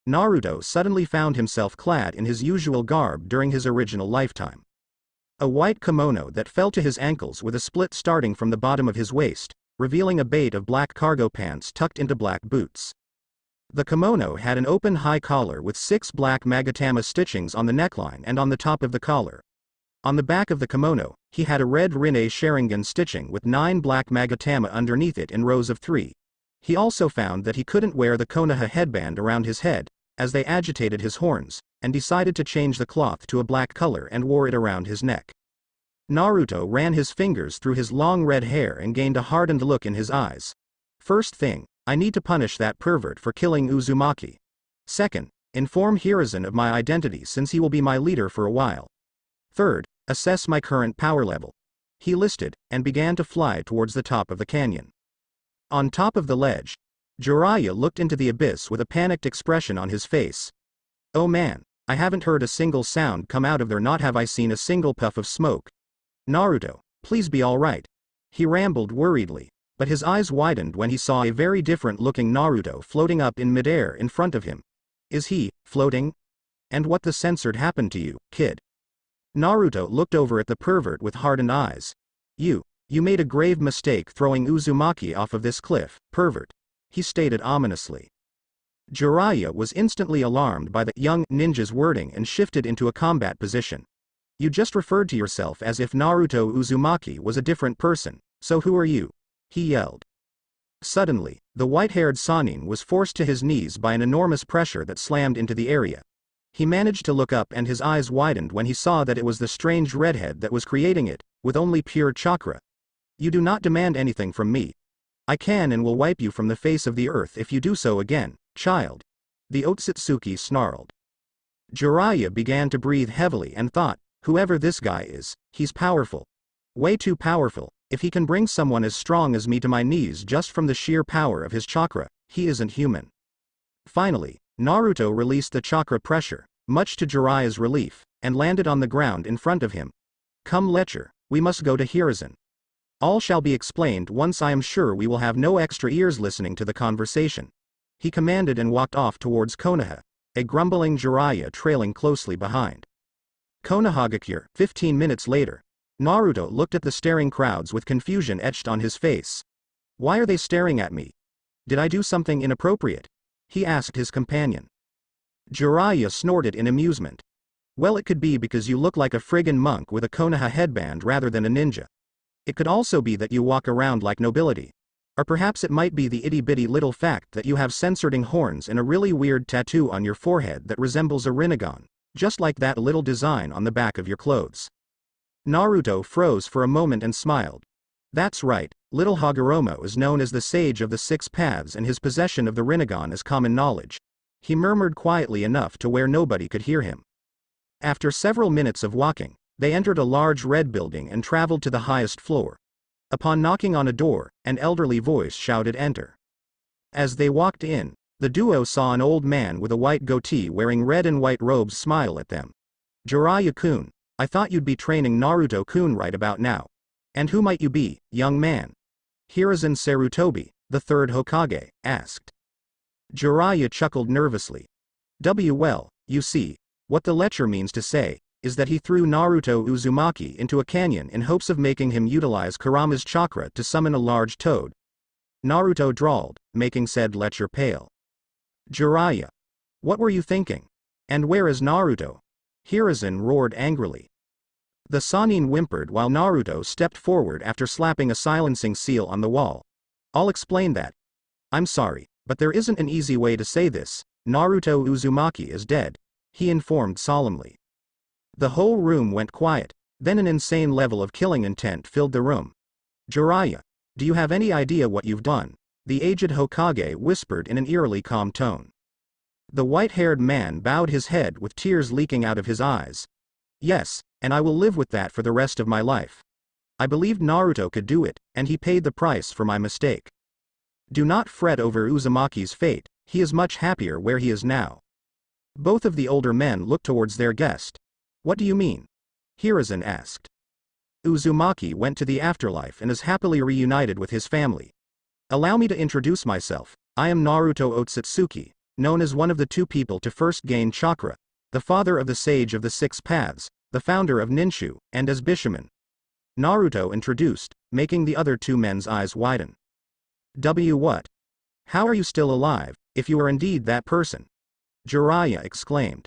A: Naruto suddenly found himself clad in his usual garb during his original lifetime. A white kimono that fell to his ankles with a split starting from the bottom of his waist, revealing a bait of black cargo pants tucked into black boots. The kimono had an open high collar with 6 black magatama stitchings on the neckline and on the top of the collar. On the back of the kimono, he had a red Rinne Sharingan stitching with 9 black magatama underneath it in rows of 3. He also found that he couldn't wear the Konoha headband around his head, as they agitated his horns, and decided to change the cloth to a black color and wore it around his neck. Naruto ran his fingers through his long red hair and gained a hardened look in his eyes. First thing, I need to punish that pervert for killing Uzumaki. Second, inform Hiruzen of my identity since he will be my leader for a while. Third, assess my current power level. He listed, and began to fly towards the top of the canyon. On top of the ledge, Jiraiya looked into the abyss with a panicked expression on his face. Oh man, I haven't heard a single sound come out of there, not have I seen a single puff of smoke. Naruto, please be alright. He rambled worriedly, but his eyes widened when he saw a very different-looking Naruto floating up in midair in front of him. Is he floating? And what the censored happened to you, kid? Naruto looked over at the pervert with hardened eyes. You made a grave mistake throwing Uzumaki off of this cliff, pervert. He stated ominously. Jiraiya was instantly alarmed by the young ninja's wording and shifted into a combat position. You just referred to yourself as if Naruto Uzumaki was a different person, so who are you? He yelled. Suddenly, the white-haired Sannin was forced to his knees by an enormous pressure that slammed into the area. He managed to look up and his eyes widened when he saw that it was the strange redhead that was creating it, with only pure chakra. You do not demand anything from me. I can and will wipe you from the face of the earth if you do so again, child. The Otsutsuki snarled. Jiraiya began to breathe heavily and thought, whoever this guy is, he's powerful. Way too powerful. If he can bring someone as strong as me to my knees just from the sheer power of his chakra, he isn't human. Finally, Naruto released the chakra pressure, much to Jiraiya's relief, and landed on the ground in front of him. Come Lecher, we must go to Hiruzen. All shall be explained once. I am sure we will have no extra ears listening to the conversation. He commanded and walked off towards Konoha, a grumbling Jiraiya trailing closely behind. Konohagakure. 15 minutes later. Naruto looked at the staring crowds with confusion etched on his face. Why are they staring at me? Did I do something inappropriate? He asked his companion. Jiraiya snorted in amusement. Well, it could be because you look like a friggin' monk with a Konoha headband rather than a ninja. It could also be that you walk around like nobility. Or perhaps it might be the itty-bitty little fact that you have censoring horns and a really weird tattoo on your forehead that resembles a Rinnegan, just like that little design on the back of your clothes. Naruto froze for a moment and smiled. That's right, little Hagoromo is known as the Sage of the Six Paths and his possession of the Rinnegan is common knowledge. He murmured quietly enough to where nobody could hear him. After several minutes of walking, they entered a large red building and traveled to the highest floor. Upon knocking on a door, an elderly voice shouted enter. As they walked in, the duo saw an old man with a white goatee wearing red and white robes smile at them. Jiraiya-kun, I thought you'd be training Naruto-kun right about now. And who might you be, young man? Hiruzen Sarutobi, the third Hokage, asked. Jiraiya chuckled nervously. Well, you see, what the lecture means to say, is that he threw Naruto Uzumaki into a canyon in hopes of making him utilize Kurama's chakra to summon a large toad. Naruto drawled, making said lecture pale. Jiraiya. What were you thinking? And where is Naruto? Hiruzen roared angrily. The Sannin whimpered while Naruto stepped forward after slapping a silencing seal on the wall. I'll explain that. I'm sorry, but there isn't an easy way to say this. Naruto Uzumaki is dead, he informed solemnly. The whole room went quiet, then an insane level of killing intent filled the room. Jiraiya, do you have any idea what you've done? The aged Hokage whispered in an eerily calm tone. The white-haired man bowed his head with tears leaking out of his eyes. Yes, and I will live with that for the rest of my life. I believed Naruto could do it, and he paid the price for my mistake. Do not fret over Uzumaki's fate, he is much happier where he is now. Both of the older men looked towards their guest. What do you mean? Hiruzen asked. Uzumaki went to the afterlife and is happily reunited with his family. Allow me to introduce myself. I am Naruto Otsutsuki, known as one of the two people to first gain chakra, the father of the Sage of the Six Paths, the founder of Ninshu, and as Bishaman. Naruto introduced, making the other two men's eyes widen. What? How are you still alive, if you are indeed that person? Jiraiya exclaimed.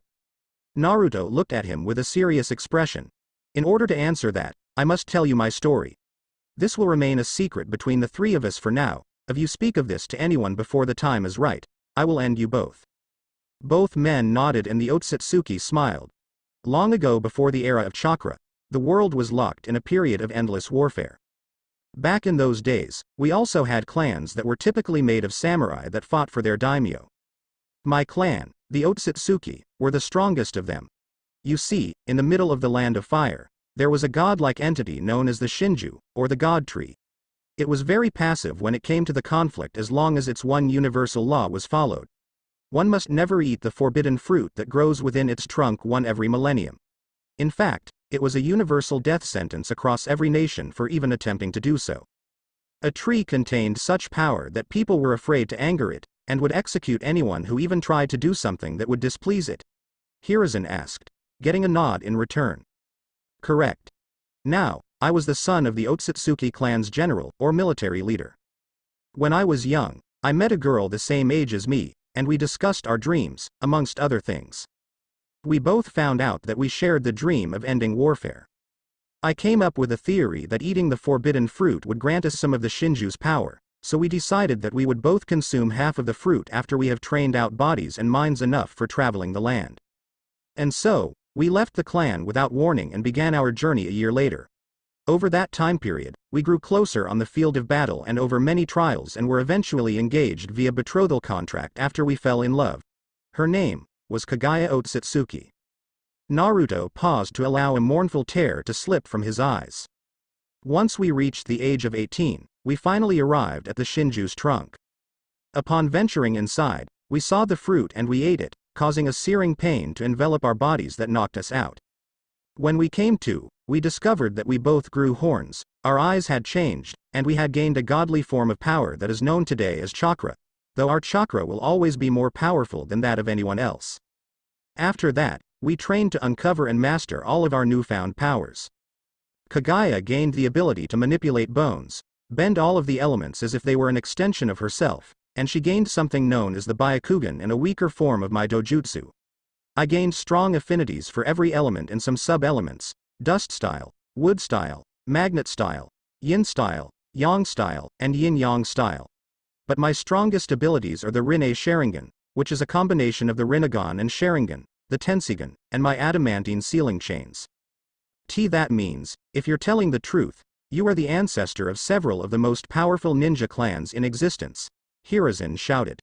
A: Naruto looked at him with a serious expression. In order to answer that, I must tell you my story. This will remain a secret between the three of us for now. If you speak of this to anyone before the time is right, I will end you both. Both men nodded and the Otsutsuki smiled. Long ago, before the era of chakra, the world was locked in a period of endless warfare. Back in those days, we also had clans that were typically made of samurai that fought for their daimyo. My clan, the Otsutsuki, were the strongest of them. You see, in the middle of the land of fire, there was a godlike entity known as the Shinju, or the God Tree. It was very passive when it came to the conflict as long as its one universal law was followed. One must never eat the forbidden fruit that grows within its trunk one every millennium. In fact, it was a universal death sentence across every nation for even attempting to do so. A tree contained such power that people were afraid to anger it, and would execute anyone who even tried to do something that would displease it. Hiruzen asked, getting a nod in return. Correct. Now, I was the son of the Otsutsuki clan's general, or military leader. When I was young, I met a girl the same age as me, and we discussed our dreams, amongst other things. We both found out that we shared the dream of ending warfare. I came up with a theory that eating the forbidden fruit would grant us some of the Shinju's power, so we decided that we would both consume half of the fruit after we have trained out bodies and minds enough for traveling the land. And so, we left the clan without warning and began our journey a year later. Over that time period, we grew closer on the field of battle and over many trials and were eventually engaged via betrothal contract after we fell in love. Her name was Kaguya Otsutsuki. Naruto paused to allow a mournful tear to slip from his eyes. Once we reached the age of 18, we finally arrived at the Shinju's trunk. Upon venturing inside, we saw the fruit and we ate it, causing a searing pain to envelop our bodies that knocked us out. When we came to, we discovered that we both grew horns, our eyes had changed, and we had gained a godly form of power that is known today as chakra, though our chakra will always be more powerful than that of anyone else. After that, we trained to uncover and master all of our newfound powers. Kaguya gained the ability to manipulate bones, bend all of the elements as if they were an extension of herself, and she gained something known as the Byakugan and a weaker form of my dojutsu. I gained strong affinities for every element and some sub-elements: dust style, wood style, magnet style, yin style, yang style, and yin-yang style. But my strongest abilities are the Rinne Sharingan, which is a combination of the Rinnegan and Sharingan, the Tensigan, and my adamantine sealing chains. That means, if you're telling the truth, you are the ancestor of several of the most powerful ninja clans in existence, Hiruzen shouted.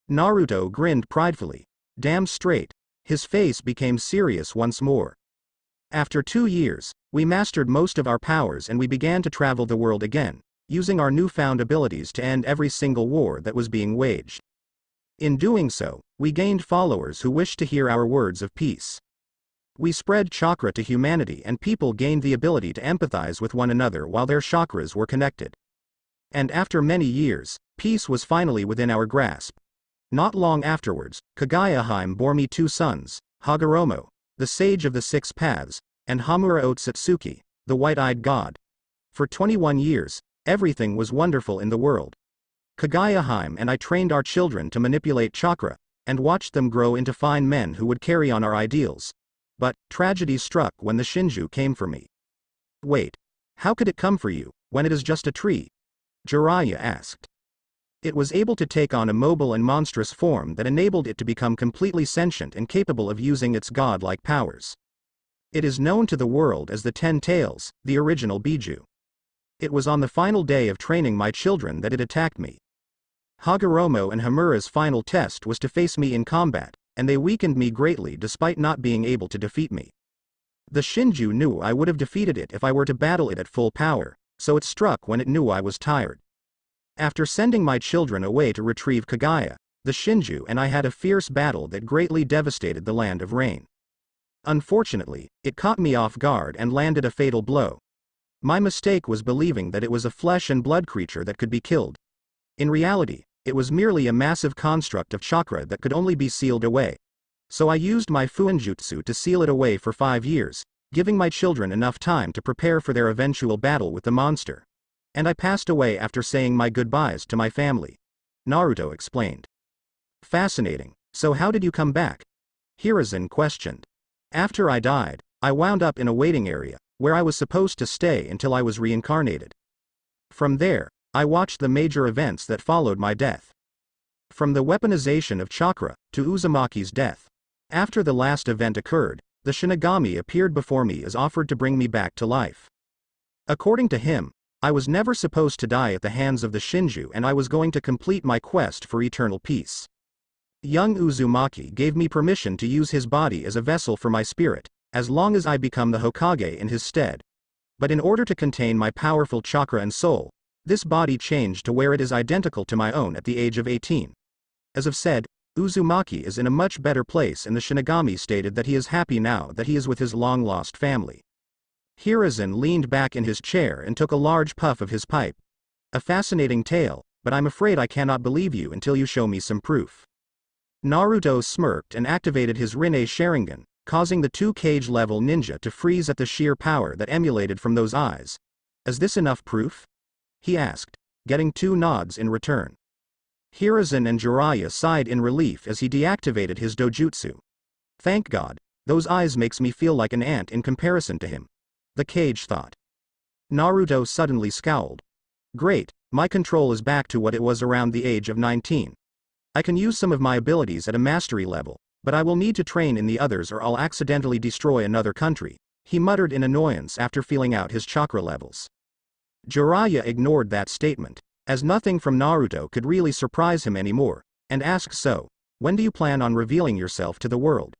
A: Naruto grinned pridefully. Damn straight. His face became serious once more. After 2 years, we mastered most of our powers and we began to travel the world again, using our newfound abilities to end every single war that was being waged. In doing so, we gained followers who wished to hear our words of peace. We spread chakra to humanity and people gained the ability to empathize with one another while their chakras were connected. And after many years, peace was finally within our grasp. Not long afterwards, Kaguya bore me 2 sons, Hagoromo, the sage of the 6 paths, and Hamura Otsutsuki, the white-eyed god. For 21 years, everything was wonderful in the world. Kaguya and I trained our children to manipulate chakra, and watched them grow into fine men who would carry on our ideals. But, tragedy struck when the Shinju came for me. Wait. How could it come for you, when it is just a tree? Jiraiya asked. It was able to take on a mobile and monstrous form that enabled it to become completely sentient and capable of using its godlike powers. It is known to the world as the 10 Tails, the original Biju. It was on the final day of training my children that it attacked me. Hagoromo and Hamura's final test was to face me in combat, and they weakened me greatly despite not being able to defeat me. The Shinju knew I would have defeated it if I were to battle it at full power, so it struck when it knew I was tired. After sending my children away to retrieve Kaguya, the Shinju and I had a fierce battle that greatly devastated the land of rain. Unfortunately, it caught me off guard and landed a fatal blow. My mistake was believing that it was a flesh and blood creature that could be killed. In reality, it was merely a massive construct of chakra that could only be sealed away. So I used my Fuinjutsu to seal it away for 5 years, giving my children enough time to prepare for their eventual battle with the monster. And I passed away after saying my goodbyes to my family. Naruto explained. Fascinating. So how did you come back? Hiruzen questioned. After I died, I wound up in a waiting area, where I was supposed to stay until I was reincarnated. From there, I watched the major events that followed my death. From the weaponization of chakra, to Uzumaki's death. After the last event occurred, the Shinigami appeared before me as offered to bring me back to life. According to him, I was never supposed to die at the hands of the Shinju and I was going to complete my quest for eternal peace. Young Uzumaki gave me permission to use his body as a vessel for my spirit, as long as I become the Hokage in his stead. But in order to contain my powerful chakra and soul, this body changed to where it is identical to my own at the age of 18. As I've said, Uzumaki is in a much better place and the Shinigami stated that he is happy now that he is with his long-lost family. Hiruzen leaned back in his chair and took a large puff of his pipe. A fascinating tale, but I'm afraid I cannot believe you until you show me some proof. Naruto smirked and activated his Rinne Sharingan, causing the 2 cage-level ninja to freeze at the sheer power that emanated from those eyes. Is this enough proof? He asked, getting 2 nods in return. Hiruzen and Jiraiya sighed in relief as he deactivated his dojutsu. Thank God, those eyes makes me feel like an ant in comparison to him. The cage thought. Naruto suddenly scowled. Great, my control is back to what it was around the age of 19. I can use some of my abilities at a mastery level, but I will need to train in the others or I'll accidentally destroy another country, he muttered in annoyance after feeling out his chakra levels. Jiraiya ignored that statement, as nothing from Naruto could really surprise him anymore, and asked so, When do you plan on revealing yourself to the world?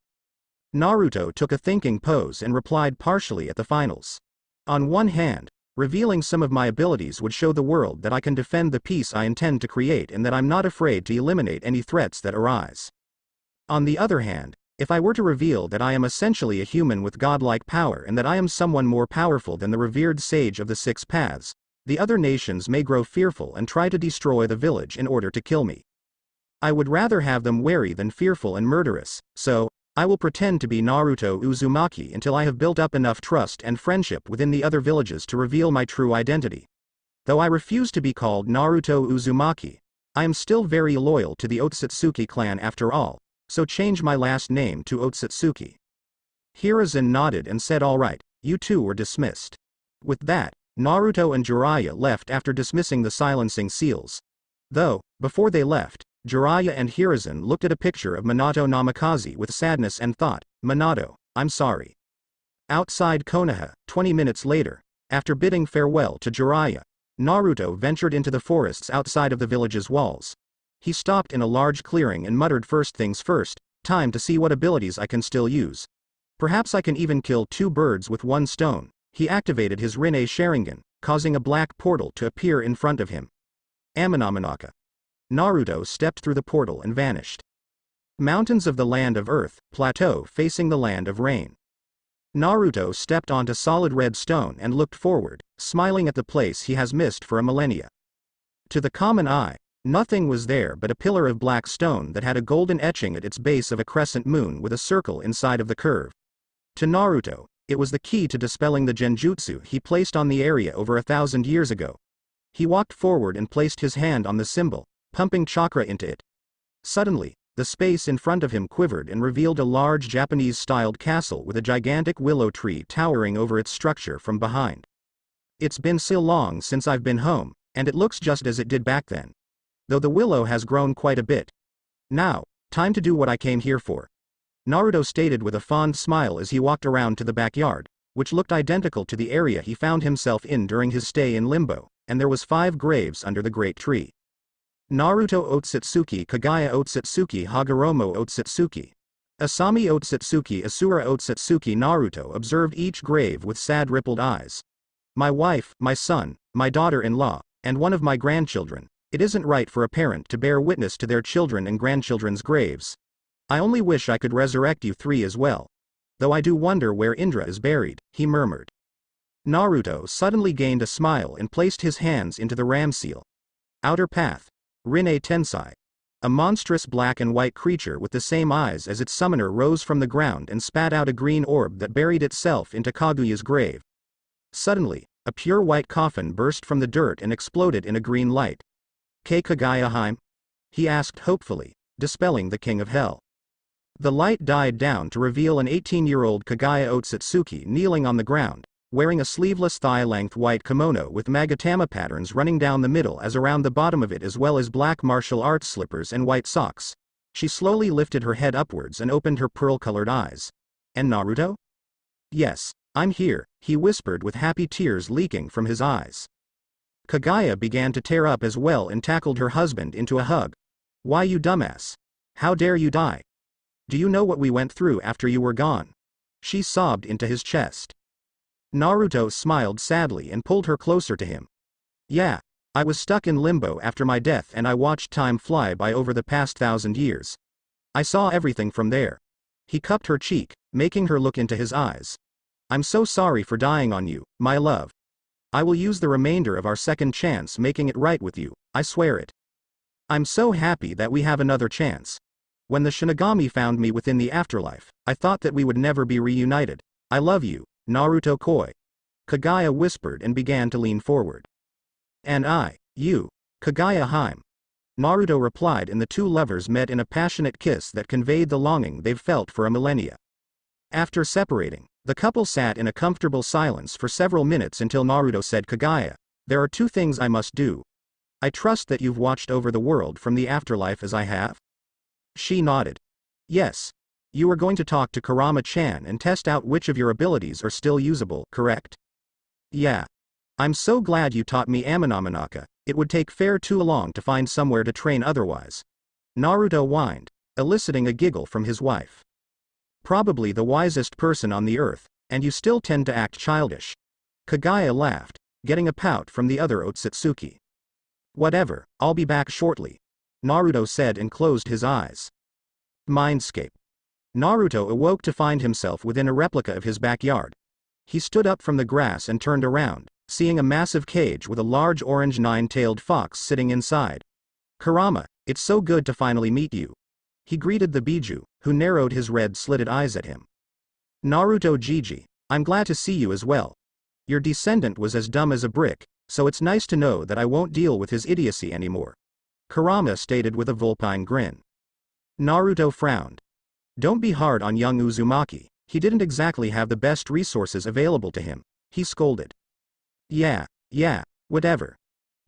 A: Naruto took a thinking pose and replied partially at the finals. On one hand, revealing some of my abilities would show the world that I can defend the peace I intend to create and that I'm not afraid to eliminate any threats that arise. On the other hand, if I were to reveal that I am essentially a human with godlike power and that I am someone more powerful than the revered sage of the Six Paths, the other nations may grow fearful and try to destroy the village in order to kill me. I would rather have them wary than fearful and murderous, so, I will pretend to be Naruto Uzumaki until I have built up enough trust and friendship within the other villages to reveal my true identity. Though I refuse to be called Naruto Uzumaki, I am still very loyal to the Otsutsuki clan after all, so change my last name to Otsutsuki. Hiruzen nodded and said alright, you two were dismissed. With that, Naruto and Jiraiya left after dismissing the silencing seals. Though, before they left, Jiraiya and Hiruzen looked at a picture of Minato Namikaze with sadness and thought, Minato, I'm sorry. Outside Konoha, 20 minutes later, after bidding farewell to Jiraiya, Naruto ventured into the forests outside of the village's walls. He stopped in a large clearing and muttered, first things first, time to see what abilities I can still use. Perhaps I can even kill two birds with one stone. He activated his Rinne Sharingan, causing a black portal to appear in front of him. Amanamanaka. Naruto stepped through the portal and vanished. Mountains of the land of earth, plateau facing the land of rain. Naruto stepped onto solid red stone and looked forward, smiling at the place he has missed for a millennia. To the common eye, nothing was there but a pillar of black stone that had a golden etching at its base of a crescent moon with a circle inside of the curve. To Naruto, it was the key to dispelling the genjutsu he placed on the area over 1,000 years ago. He walked forward and placed his hand on the symbol, pumping chakra into it. Suddenly, the space in front of him quivered and revealed a large Japanese-styled castle with a gigantic willow tree towering over its structure from behind. It's been so long since I've been home, and it looks just as it did back then. Though the willow has grown quite a bit. Now, time to do what I came here for. Naruto stated with a fond smile as he walked around to the backyard, which looked identical to the area he found himself in during his stay in Limbo, and there was 5 graves under the great tree. Naruto Otsutsuki Kaguya Otsutsuki Hagoromo Otsutsuki. Asami Otsutsuki Asura Otsutsuki. Naruto observed each grave with sad rippled eyes. My wife, my son, my daughter-in-law, and one of my grandchildren. It isn't right for a parent to bear witness to their children and grandchildren's graves. I only wish I could resurrect you 3 as well. Though I do wonder where Indra is buried, he murmured. Naruto suddenly gained a smile and placed his hands into the ram seal. Outer path. Rinne Tensai. A monstrous black and white creature with the same eyes as its summoner rose from the ground and spat out a green orb that buried itself into Kaguya's grave. Suddenly, a pure white coffin burst from the dirt and exploded in a green light. Kei Kaguya Heim? He asked hopefully, dispelling the king of hell. The light died down to reveal an 18-year-old Kaguya Otsutsuki kneeling on the ground, wearing a sleeveless thigh-length white kimono with magatama patterns running down the middle as around the bottom of it, as well as black martial arts slippers and white socks. She slowly lifted her head upwards and opened her pearl-colored eyes. And Naruto? Yes, I'm here, he whispered with happy tears leaking from his eyes. Kaguya began to tear up as well and tackled her husband into a hug. Why, you dumbass? How dare you die? Do you know what we went through after you were gone? She sobbed into his chest. Naruto smiled sadly and pulled her closer to him. Yeah, I was stuck in limbo after my death and I watched time fly by over the past 1,000 years. I saw everything from there. He cupped her cheek, making her look into his eyes. I'm so sorry for dying on you, my love. I will use the remainder of our second chance making it right with you, I swear it. I'm so happy that we have another chance. When the Shinigami found me within the afterlife, I thought that we would never be reunited. I love you, Naruto Koi. Kaguya whispered and began to lean forward. And I, you, Kaguya Heim. Naruto replied, and the two lovers met in a passionate kiss that conveyed the longing they've felt for a millennia. After separating, the couple sat in a comfortable silence for several minutes until Naruto said, Kaguya, there are 2 things I must do. I trust that you've watched over the world from the afterlife as I have? She nodded. Yes. You are going to talk to Kurama-chan and test out which of your abilities are still usable, correct? Yeah. I'm so glad you taught me Amanamanaka, it would take far too long to find somewhere to train otherwise. Naruto whined. eliciting a giggle from his wife. Probably the wisest person on the earth, and you still tend to act childish. Kaguya laughed, getting a pout from the other Otsutsuki. Whatever, I'll be back shortly, Naruto said and closed his eyes. Mindscape. Naruto awoke to find himself within a replica of his backyard. He stood up from the grass and turned around, seeing a massive cage with a large orange nine-tailed fox sitting inside. Kurama, it's so good to finally meet you. He greeted the Biju, who narrowed his red-slitted eyes at him. Naruto Jiji, I'm glad to see you as well. Your descendant was as dumb as a brick, so it's nice to know that I won't deal with his idiocy anymore, Kurama stated with a vulpine grin. Naruto frowned. Don't be hard on young Uzumaki, he didn't exactly have the best resources available to him, he scolded. Yeah, whatever.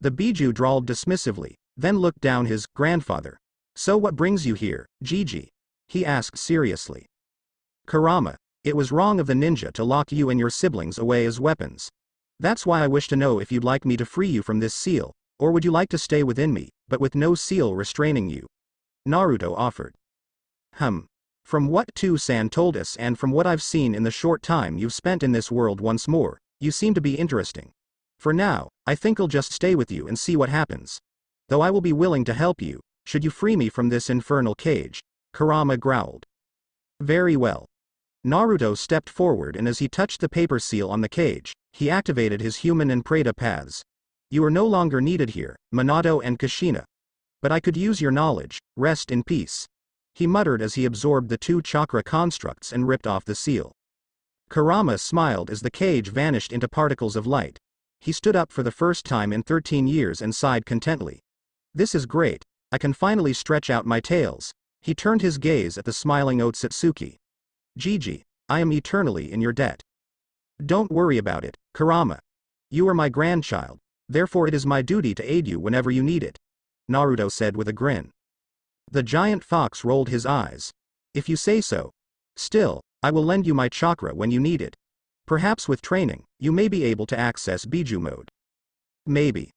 A: The Biju drawled dismissively, then looked down his grandfather. So what brings you here, Jiji? He asked seriously. Kurama, it was wrong of the ninja to lock you and your siblings away as weapons. That's why I wish to know if you'd like me to free you from this seal, or would you like to stay within me, but with no seal restraining you? Naruto offered. From what Tu-san told us and from what I've seen in the short time you've spent in this world once more, you seem to be interesting. For now, I think I'll just stay with you and see what happens. Though I will be willing to help you, should you free me from this infernal cage, Kurama growled. Very well. Naruto stepped forward and as he touched the paper seal on the cage, he activated his human and Preta paths. You are no longer needed here, Minato and Kushina. But I could use your knowledge, rest in peace. He muttered as he absorbed the two chakra constructs and ripped off the seal. Kurama smiled as the cage vanished into particles of light. He stood up for the first time in 13 years and sighed contently. This is great, I can finally stretch out my tails. He turned his gaze at the smiling Otsutsuki. Jiji, I am eternally in your debt. Don't worry about it, Kurama. You are my grandchild, therefore it is my duty to aid you whenever you need it, Naruto said with a grin. The giant fox rolled his eyes. If you say so. Still, I will lend you my chakra when you need it. Perhaps with training, you may be able to access Biju mode. Maybe.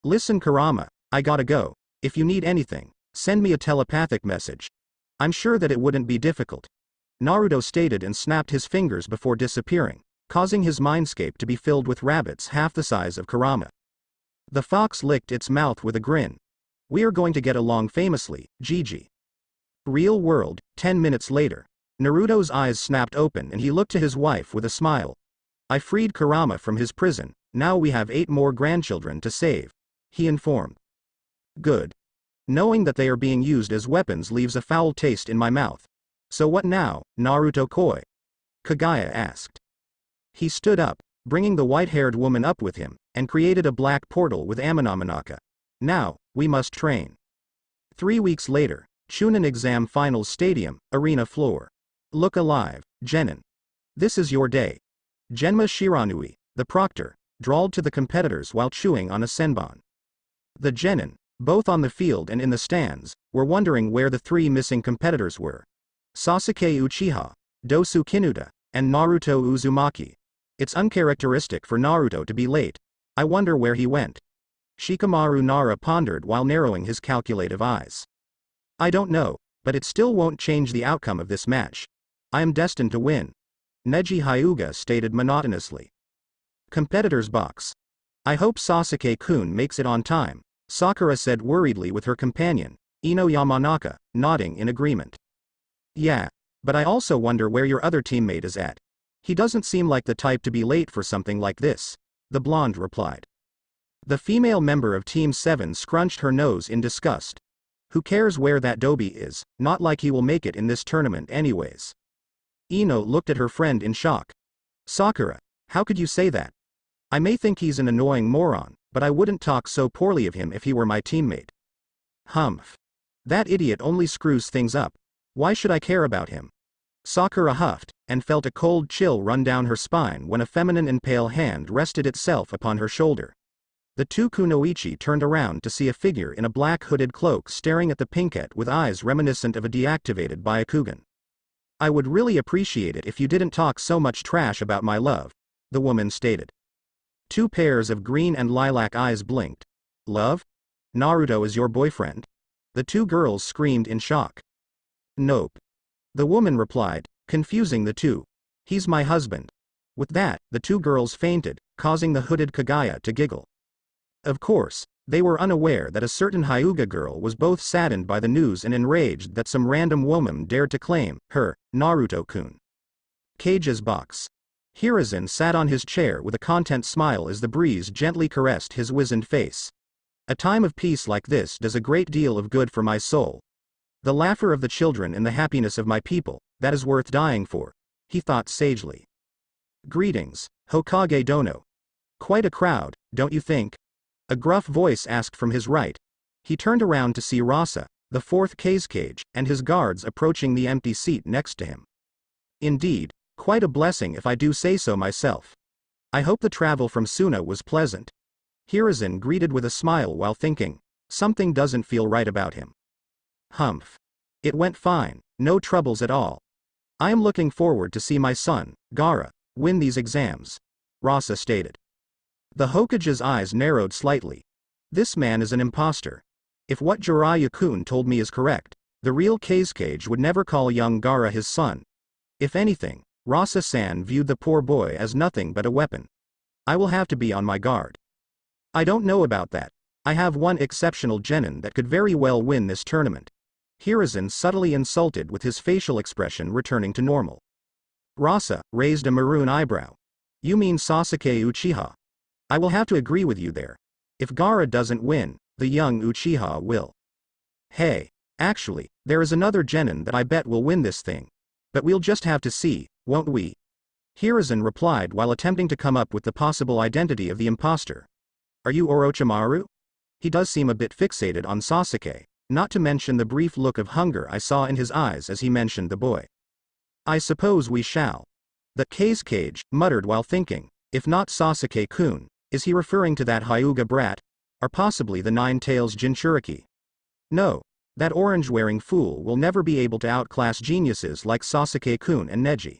A: Listen Kurama, I gotta go. If you need anything, send me a telepathic message. I'm sure that it wouldn't be difficult, Naruto stated and snapped his fingers before disappearing, causing his mindscape to be filled with rabbits half the size of Kurama. The fox licked its mouth with a grin. We are going to get along famously, Jiji. Real world, 10 minutes later. Naruto's eyes snapped open and he looked to his wife with a smile. I freed Kurama from his prison, now we have 8 more grandchildren to save, he informed. Good. Knowing that they are being used as weapons leaves a foul taste in my mouth. So what now, Naruto-koi? Kaguya asked. He stood up, bringing the white-haired woman up with him, and created a black portal with Amanamanaka. Now, we must train. 3 weeks later, Chunin Exam Finals Stadium, arena floor. Look alive, Genin. This is your day. Genma Shiranui, the proctor, drawled to the competitors while chewing on a senbon. The Genin, both on the field and in the stands, were wondering where the 3 missing competitors were. Sasuke Uchiha, Dosu Kinuta, and Naruto Uzumaki. It's uncharacteristic for Naruto to be late. I wonder where he went. Shikamaru Nara pondered while narrowing his calculative eyes. I don't know, but it still won't change the outcome of this match. I am destined to win, Neji Hyuga stated monotonously. Competitor's box. I hope Sasuke-kun makes it on time, Sakura said worriedly with her companion, Ino Yamanaka, nodding in agreement. Yeah, but I also wonder where your other teammate is at. He doesn't seem like the type to be late for something like this, the blonde replied. The female member of Team 7 scrunched her nose in disgust. Who cares where that Dobi is, not like he will make it in this tournament anyways. Ino looked at her friend in shock. Sakura, how could you say that? I may think he's an annoying moron, but I wouldn't talk so poorly of him if he were my teammate. Humph. That idiot only screws things up. Why should I care about him? Sakura huffed, and felt a cold chill run down her spine when a feminine and pale hand rested itself upon her shoulder. The 2 kunoichi turned around to see a figure in a black hooded cloak staring at the pinkette with eyes reminiscent of a deactivated Byakugan. I would really appreciate it if you didn't talk so much trash about my love, the woman stated. 2 pairs of green and lilac eyes blinked. Love? Naruto is your boyfriend? The 2 girls screamed in shock. Nope. The woman replied, confusing the two. He's my husband. With that, the two girls fainted, causing the hooded Kaguya to giggle. Of course, they were unaware that a certain Hyuga girl was both saddened by the news and enraged that some random woman dared to claim her, Naruto-kun. Cage's box. Hiruzen sat on his chair with a content smile as the breeze gently caressed his wizened face. A time of peace like this does a great deal of good for my soul. The laughter of the children and the happiness of my people, that is worth dying for, he thought sagely. Greetings, Hokage Dono. Quite a crowd, don't you think? A gruff voice asked from his right. He turned around to see Rasa, the fourth Kazekage, and his guards approaching the empty seat next to him. Indeed, quite a blessing if I do say so myself. I hope the travel from Suna was pleasant. Hiruzen greeted with a smile while thinking, something doesn't feel right about him. Humph. It went fine, no troubles at all. I am looking forward to see my son, Gaara, win these exams, Rasa stated. The Hokage's eyes narrowed slightly. This man is an imposter. If what Jiraiya-kun told me is correct, the real Kazekage would never call young Gaara his son. If anything, Rasa-san viewed the poor boy as nothing but a weapon. I will have to be on my guard. I don't know about that. I have one exceptional genin that could very well win this tournament. Hiruzen subtly insulted with his facial expression returning to normal. Rasa raised a maroon eyebrow. You mean Sasuke Uchiha? I will have to agree with you there. If Gaara doesn't win, the young Uchiha will. Hey, actually, there is another genin that I bet will win this thing. But we'll just have to see, won't we? Hiruzen replied while attempting to come up with the possible identity of the imposter. Are you Orochimaru? He does seem a bit fixated on Sasuke, not to mention the brief look of hunger I saw in his eyes as he mentioned the boy. I suppose we shall. The Kazekage muttered while thinking, if not Sasuke-kun, is he referring to that Hyuga brat? Or possibly the Nine-Tails Jinchuriki? No, that orange-wearing fool will never be able to outclass geniuses like Sasuke-kun and Neji.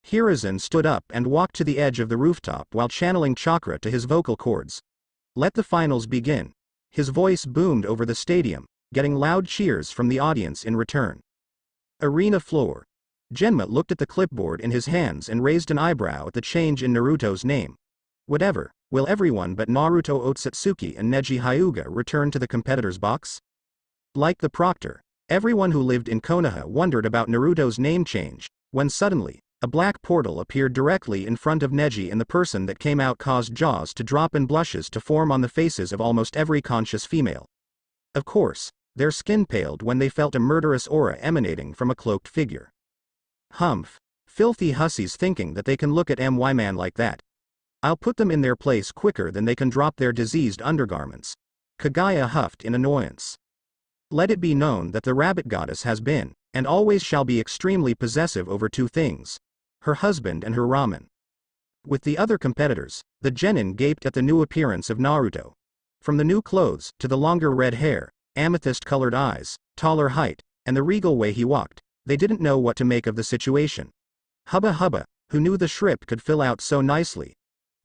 A: Hiruzen stood up and walked to the edge of the rooftop while channeling chakra to his vocal cords. Let the finals begin. His voice boomed over the stadium, getting loud cheers from the audience in return. Arena floor. Genma looked at the clipboard in his hands and raised an eyebrow at the change in Naruto's name. Whatever, will everyone but Naruto Otsutsuki and Neji Hyuga return to the competitor's box? Like the proctor, everyone who lived in Konoha wondered about Naruto's name change, when suddenly, a black portal appeared directly in front of Neji and the person that came out caused jaws to drop and blushes to form on the faces of almost every conscious female. Of course, their skin paled when they felt a murderous aura emanating from a cloaked figure. Humph. Filthy hussies thinking that they can look at my man like that. I'll put them in their place quicker than they can drop their diseased undergarments. Kaguya huffed in annoyance. Let it be known that the rabbit goddess has been, and always shall be extremely possessive over two things. Her husband and her ramen. With the other competitors, the genin gaped at the new appearance of Naruto. From the new clothes, to the longer red hair, amethyst-colored eyes, taller height, and the regal way he walked, they didn't know what to make of the situation. Hubba hubba, who knew the shrimp could fill out so nicely?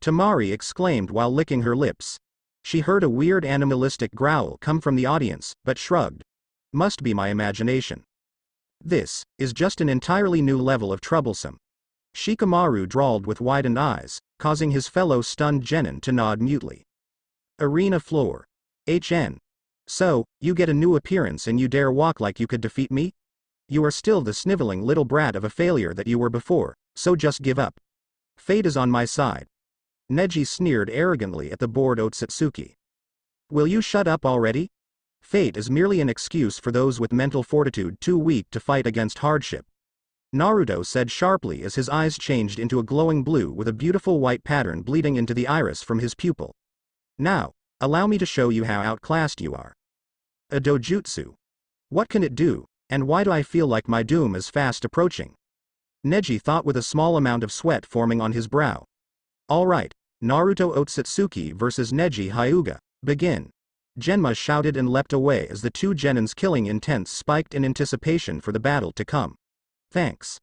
A: Tamari exclaimed while licking her lips. She heard a weird animalistic growl come from the audience, but shrugged. Must be my imagination. This is just an entirely new level of troublesome. Shikamaru drawled with widened eyes, causing his fellow stunned genin to nod mutely. Arena floor. HN. So, you get a new appearance and you dare walk like you could defeat me? You are still the sniveling little brat of a failure that you were before, so just give up. Fate is on my side. Neji sneered arrogantly at the bored Otsutsuki. Will you shut up already? Fate is merely an excuse for those with mental fortitude too weak to fight against hardship. Naruto said sharply as his eyes changed into a glowing blue with a beautiful white pattern bleeding into the iris from his pupil. Now, allow me to show you how outclassed you are. A dojutsu. What can it do, and why do I feel like my doom is fast approaching? Neji thought with a small amount of sweat forming on his brow. Alright, Naruto Otsutsuki versus Neji Hyuga, begin. Genma shouted and leapt away as the two genins' killing intents spiked in anticipation for the battle to come. Thanks.